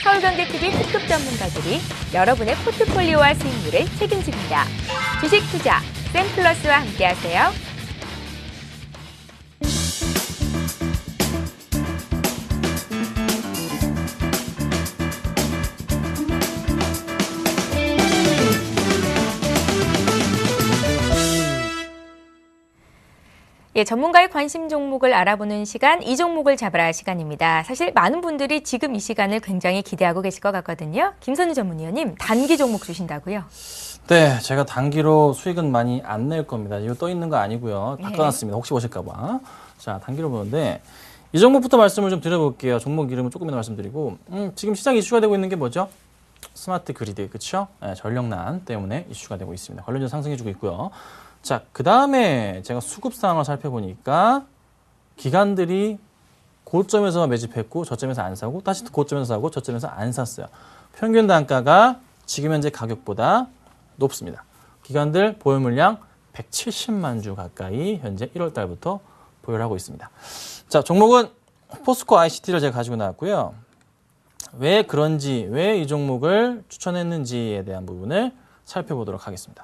Speaker 1: 서울경제TV 특급 전문가들이 여러분의 포트폴리오와 수익률을 책임집니다. 주식 투자 샘플러스와 함께하세요. 예, 전문가의 관심 종목을 알아보는 시간, 이 종목을 잡아라 시간입니다. 사실 많은 분들이 지금 이 시간을 굉장히 기대하고 계실 것 같거든요. 김선희 전문위원님, 단기 종목 주신다고요?
Speaker 3: 네, 제가 단기로 수익은 많이 안 낼 겁니다. 이거 떠 있는 거 아니고요. 바꿔놨습니다. 혹시 보실까 봐. 자, 단기로 보는데 이 종목부터 말씀을 좀 드려볼게요. 종목 이름을 조금이나 말씀드리고, 지금 시장 이슈가 되고 있는 게 뭐죠? 스마트 그리드, 그렇죠? 네, 전력난 때문에 이슈가 되고 있습니다. 관련주 상승해주고 있고요. 자, 그 다음에 제가 수급 상황을 살펴보니까 기관들이 고점에서만 매집했고 저점에서 안 사고 다시 고점에서 사고 저점에서 안 샀어요. 평균 단가가 지금 현재 가격보다 높습니다. 기관들 보유 물량 170만 주 가까이 현재 1월 달부터 보유를 하고 있습니다. 자, 종목은 포스코 ICT를 제가 가지고 나왔고요. 왜 그런지, 왜 이 종목을 추천했는지에 대한 부분을 살펴보도록 하겠습니다.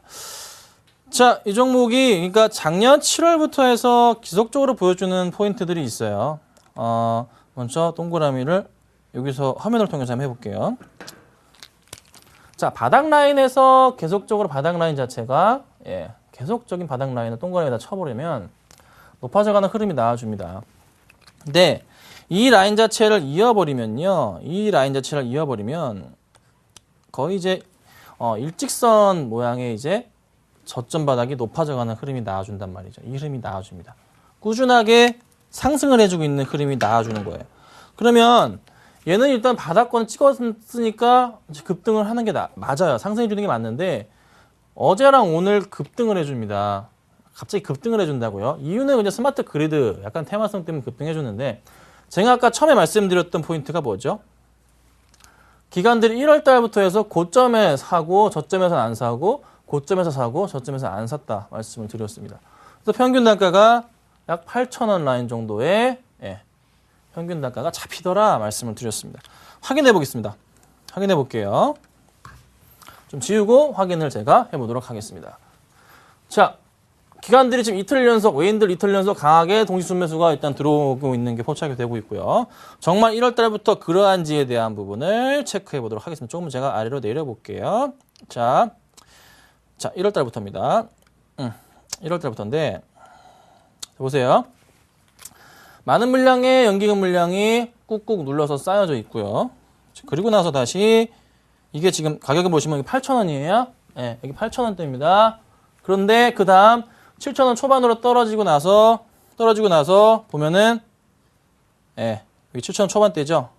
Speaker 3: 자, 이 종목이 그러니까 작년 7월부터 해서 지속적으로 보여주는 포인트들이 있어요. 먼저 동그라미를 여기서 화면을 통해서 한번 해볼게요. 자, 바닥 라인에서 계속적으로 바닥 라인 자체가 계속적인 바닥 라인을 동그라미에다 쳐버리면 높아져가는 흐름이 나와줍니다. 근데 이 라인 자체를 이어버리면요, 이 라인 자체를 이어버리면 거의 이제 일직선 모양의 이제 저점 바닥이 높아져가는 흐름이 나와준단 말이죠. 이 흐름이 나와줍니다. 꾸준하게 상승을 해주고 있는 흐름이 나와주는 거예요. 그러면 얘는 일단 바닥권 찍었으니까 급등을 하는 게 맞아요. 상승해주는 게 맞는데 어제랑 오늘 급등을 해줍니다. 갑자기 급등을 해준다고요? 이유는 그냥 스마트 그리드 약간 테마성 때문에 급등해주는데 제가 아까 처음에 말씀드렸던 포인트가 뭐죠? 기관들이 1월 달부터 해서 고점에 사고 저점에서는 안 사고 고점에서 사고 저점에서 안 샀다 말씀을 드렸습니다. 그래서 평균 단가가 약 8,000원 라인 정도의 평균 단가가 잡히더라 말씀을 드렸습니다. 확인해 보겠습니다. 확인해 볼게요. 좀 지우고 확인을 제가 해보도록 하겠습니다. 자, 기관들이 지금 이틀 연속, 외인들 이틀 연속 강하게 동시순매수가 일단 들어오고 있는 게 포착이 되고 있고요. 정말 1월 달부터 그러한지에 대한 부분을 체크해 보도록 하겠습니다. 조금 제가 아래로 내려볼게요. 자, 1월 달부터입니다. 1월 달부터인데, 보세요. 많은 물량의 연기금 물량이 꾹꾹 눌러서 쌓여져 있고요. 그리고 나서 다시 이게 지금 가격을 보시면 8,000원이에요. 네, 여기 8,000원대입니다. 그런데 그 다음 7,000원 초반으로 떨어지고 나서 보면은 여기 7,000원 초반대죠.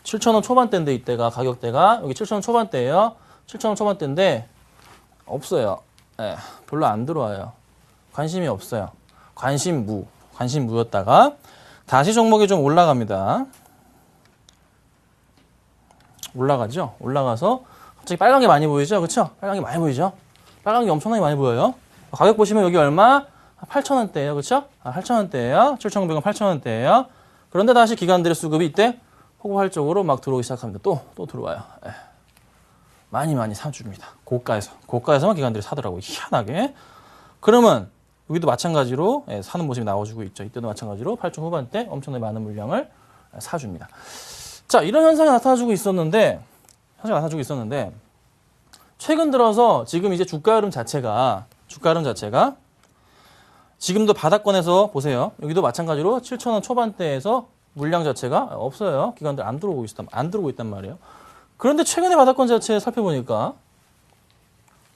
Speaker 3: 7,000원 초반대인데 이때가 가격대가 여기 7,000원 초반대예요. 7,000원 초반대인데 없어요. 별로 안 들어와요. 관심이 없어요. 관심무였다가 다시 종목이 좀 올라갑니다. 올라가죠. 올라가서 갑자기 빨간 게 많이 보이죠. 그렇죠? 빨간 게 많이 보이죠. 빨간 게 엄청나게 많이 보여요. 가격 보시면 여기 얼마? 8,000원대예요. 그렇죠? 8,000원대예요. 7,900원 8,000원대예요. 그런데 다시 기관들의 수급이 이때 포괄적으로 막 들어오기 시작합니다. 또 들어와요. 많이 사줍니다. 고가에서만 기관들이 사더라고요. 희한하게. 그러면 여기도 마찬가지로 사는 모습이 나와주고 있죠. 이때도 마찬가지로 8천 후반대 엄청나게 많은 물량을 사줍니다. 자, 이런 현상이 나타나주고 있었는데 최근 들어서 지금 이제 주가 흐름 자체가 지금도 바닥권에서 보세요. 여기도 마찬가지로 7,000원 초반대에서 물량 자체가 없어요. 기관들 안 들어오고 있단 말이에요. 그런데 최근에 바닥권 자체 살펴보니까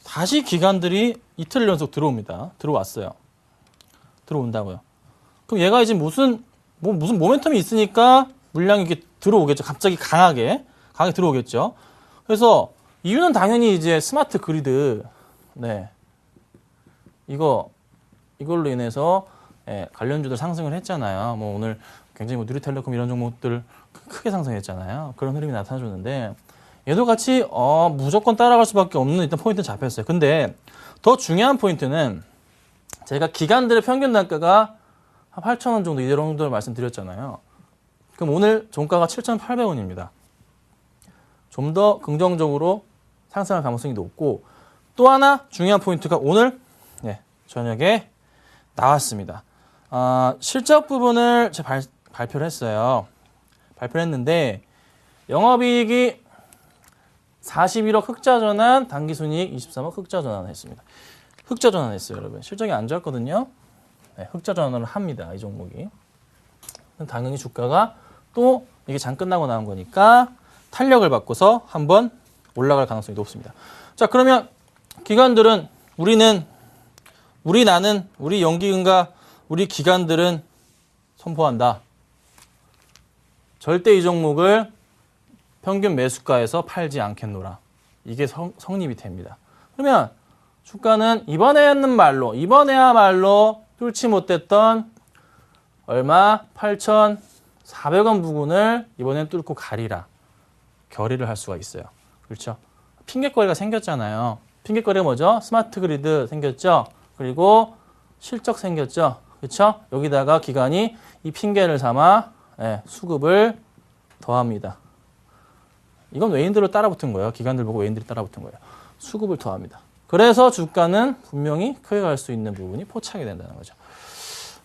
Speaker 3: 다시 기관들이 이틀 연속 들어왔어요. 들어온다고요. 그럼 얘가 이제 무슨 모멘텀이 있으니까 물량이 이렇게 들어오겠죠. 갑자기 강하게 들어오겠죠. 그래서 이유는 당연히 이제 스마트 그리드, 이걸로 인해서 관련주들 상승을 했잖아요. 뭐 오늘 굉장히 누리텔레콤 이런 종목들 크게 상승했잖아요. 그런 흐름이 나타나줬는데 얘도 같이 무조건 따라갈 수밖에 없는 일단 포인트 잡혔어요. 근데 더 중요한 포인트는 제가 기관들의 평균 단가가 한 8,000원 정도 이 정도를 말씀드렸잖아요. 그럼 오늘 종가가 7,800원입니다. 좀 더 긍정적으로 상승할 가능성이 높고 또 하나 중요한 포인트가 오늘 저녁에 나왔습니다. 실적 부분을 제가 발표를 했어요. 발표를 했는데 영업이익이 41억 흑자 전환, 당기순이익 23억 흑자 전환을 했습니다. 흑자 전환했어요, 여러분. 실적이 안 좋았거든요. 흑자 전환을 합니다, 이 종목이. 당연히 주가가 또 이게 장 끝나고 나온 거니까 탄력을 받고서 한번 올라갈 가능성이 높습니다. 자, 그러면 기관들은 우리 연기금과 우리 기관들은 선포한다. 절대 이 종목을 평균 매수가에서 팔지 않겠노라. 이게 성립이 됩니다. 그러면 주가는 이번에야말로 뚫지 못했던 얼마? 8,400원 부근을 이번엔 뚫고 가리라. 결의를 할 수가 있어요. 그렇죠? 핑계거리가 생겼잖아요. 핑계거리가 뭐죠? 스마트 그리드 생겼죠? 그리고 실적 생겼죠? 그렇죠? 여기다가 기관이 이 핑계를 삼아 수급을 더합니다. 이건 외인들로 따라붙은 거예요. 기관들 보고 외인들이 따라붙은 거예요. 수급을 더합니다. 그래서 주가는 분명히 크게 갈 수 있는 부분이 포착이 된다는 거죠.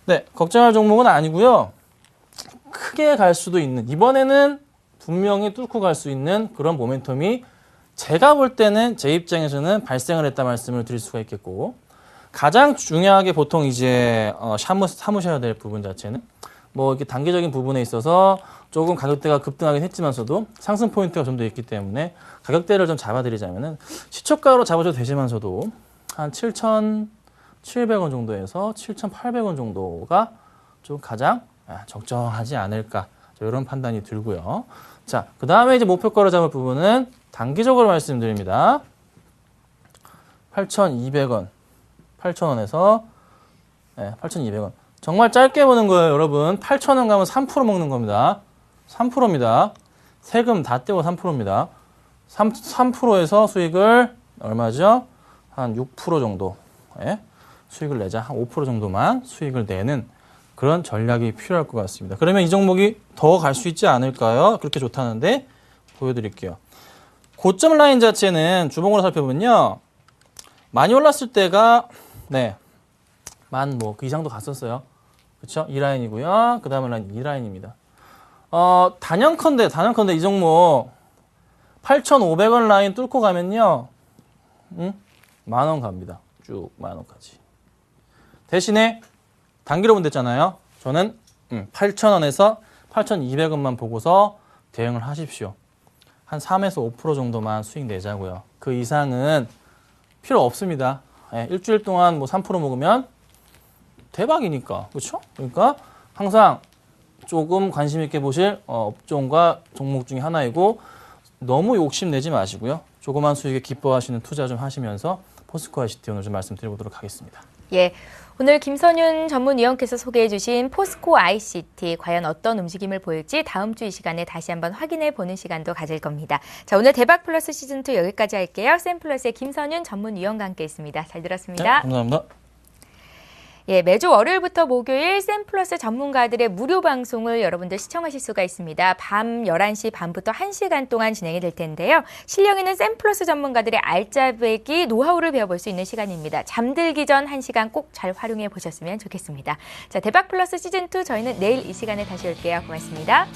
Speaker 3: 네, 걱정할 종목은 아니고요. 크게 갈 수도 있는, 이번에는 분명히 뚫고 갈 수 있는 그런 모멘텀이 제가 볼 때는 제 입장에서는 발생을 했다 말씀을 드릴 수가 있겠고, 가장 중요하게 보통 이제 삼으셔야 될 부분 자체는 뭐 이렇게 단기적인 부분에 있어서 조금 가격대가 급등하긴 했지만서도 상승 포인트가 좀 더 있기 때문에 가격대를 좀 잡아드리자면은 시초가로 잡아줘도 되지만서도 한 7,700원 정도에서 7,800원 정도가 좀 가장 적정하지 않을까, 이런 판단이 들고요. 자, 그 다음에 이제 목표가로 잡을 부분은 단기적으로 말씀드립니다. 8,200원, 8,000원에서 8,200원. 정말 짧게 보는 거예요, 여러분. 8,000원 가면 3% 먹는 겁니다. 3%입니다. 세금 다 떼고 3%입니다. 3%에서 수익을 얼마죠? 한 6% 정도 수익을 내자. 한 5% 정도만 수익을 내는 그런 전략이 필요할 것 같습니다. 그러면 이 종목이 더 갈 수 있지 않을까요? 그렇게 좋다는데 보여드릴게요. 고점 라인 자체는 주봉으로 살펴보면요. 많이 올랐을 때가 그 이상도 갔었어요. 그렇죠? 이 라인이고요. 그 다음에 라인 이 라인입니다. 단연컨대 이 종목 8,500원 라인 뚫고 가면요. 10,000원 갑니다. 쭉 10,000원까지. 대신에 단기로 본댔잖아요. 저는 8,000원에서 8,200원만 보고서 대응을 하십시오. 한 3에서 5% 정도만 수익 내자고요. 그 이상은 필요 없습니다. 일주일 동안 뭐 3% 먹으면 대박이니까. 그렇죠? 그러니까 항상 조금 관심 있게 보실 업종과 종목 중에 하나이고, 너무 욕심내지 마시고요. 조그만 수익에 기뻐하시는 투자 좀 하시면서 포스코 ICT 오늘 좀 말씀드려보도록 하겠습니다.
Speaker 1: 예, 오늘 김선윤 전문위원께서 소개해 주신 포스코 ICT 과연 어떤 움직임을 보일지 다음 주 이 시간에 다시 한번 확인해 보는 시간도 가질 겁니다. 자, 오늘 대박 플러스 시즌2 여기까지 할게요. 샘플러스의 김선윤 전문위원과 함께 했습니다. 잘 들었습니다.
Speaker 3: 네, 감사합니다.
Speaker 1: 예, 매주 월요일부터 목요일 샘플러스 전문가들의 무료 방송을 여러분들 시청하실 수가 있습니다. 밤 11시 반부터 1시간 동안 진행이 될 텐데요. 실력 있는 샘플러스 전문가들의 알짜배기 노하우를 배워볼 수 있는 시간입니다. 잠들기 전 1시간 꼭 잘 활용해 보셨으면 좋겠습니다. 자, 대박 플러스 시즌2 저희는 내일 이 시간에 다시 올게요. 고맙습니다.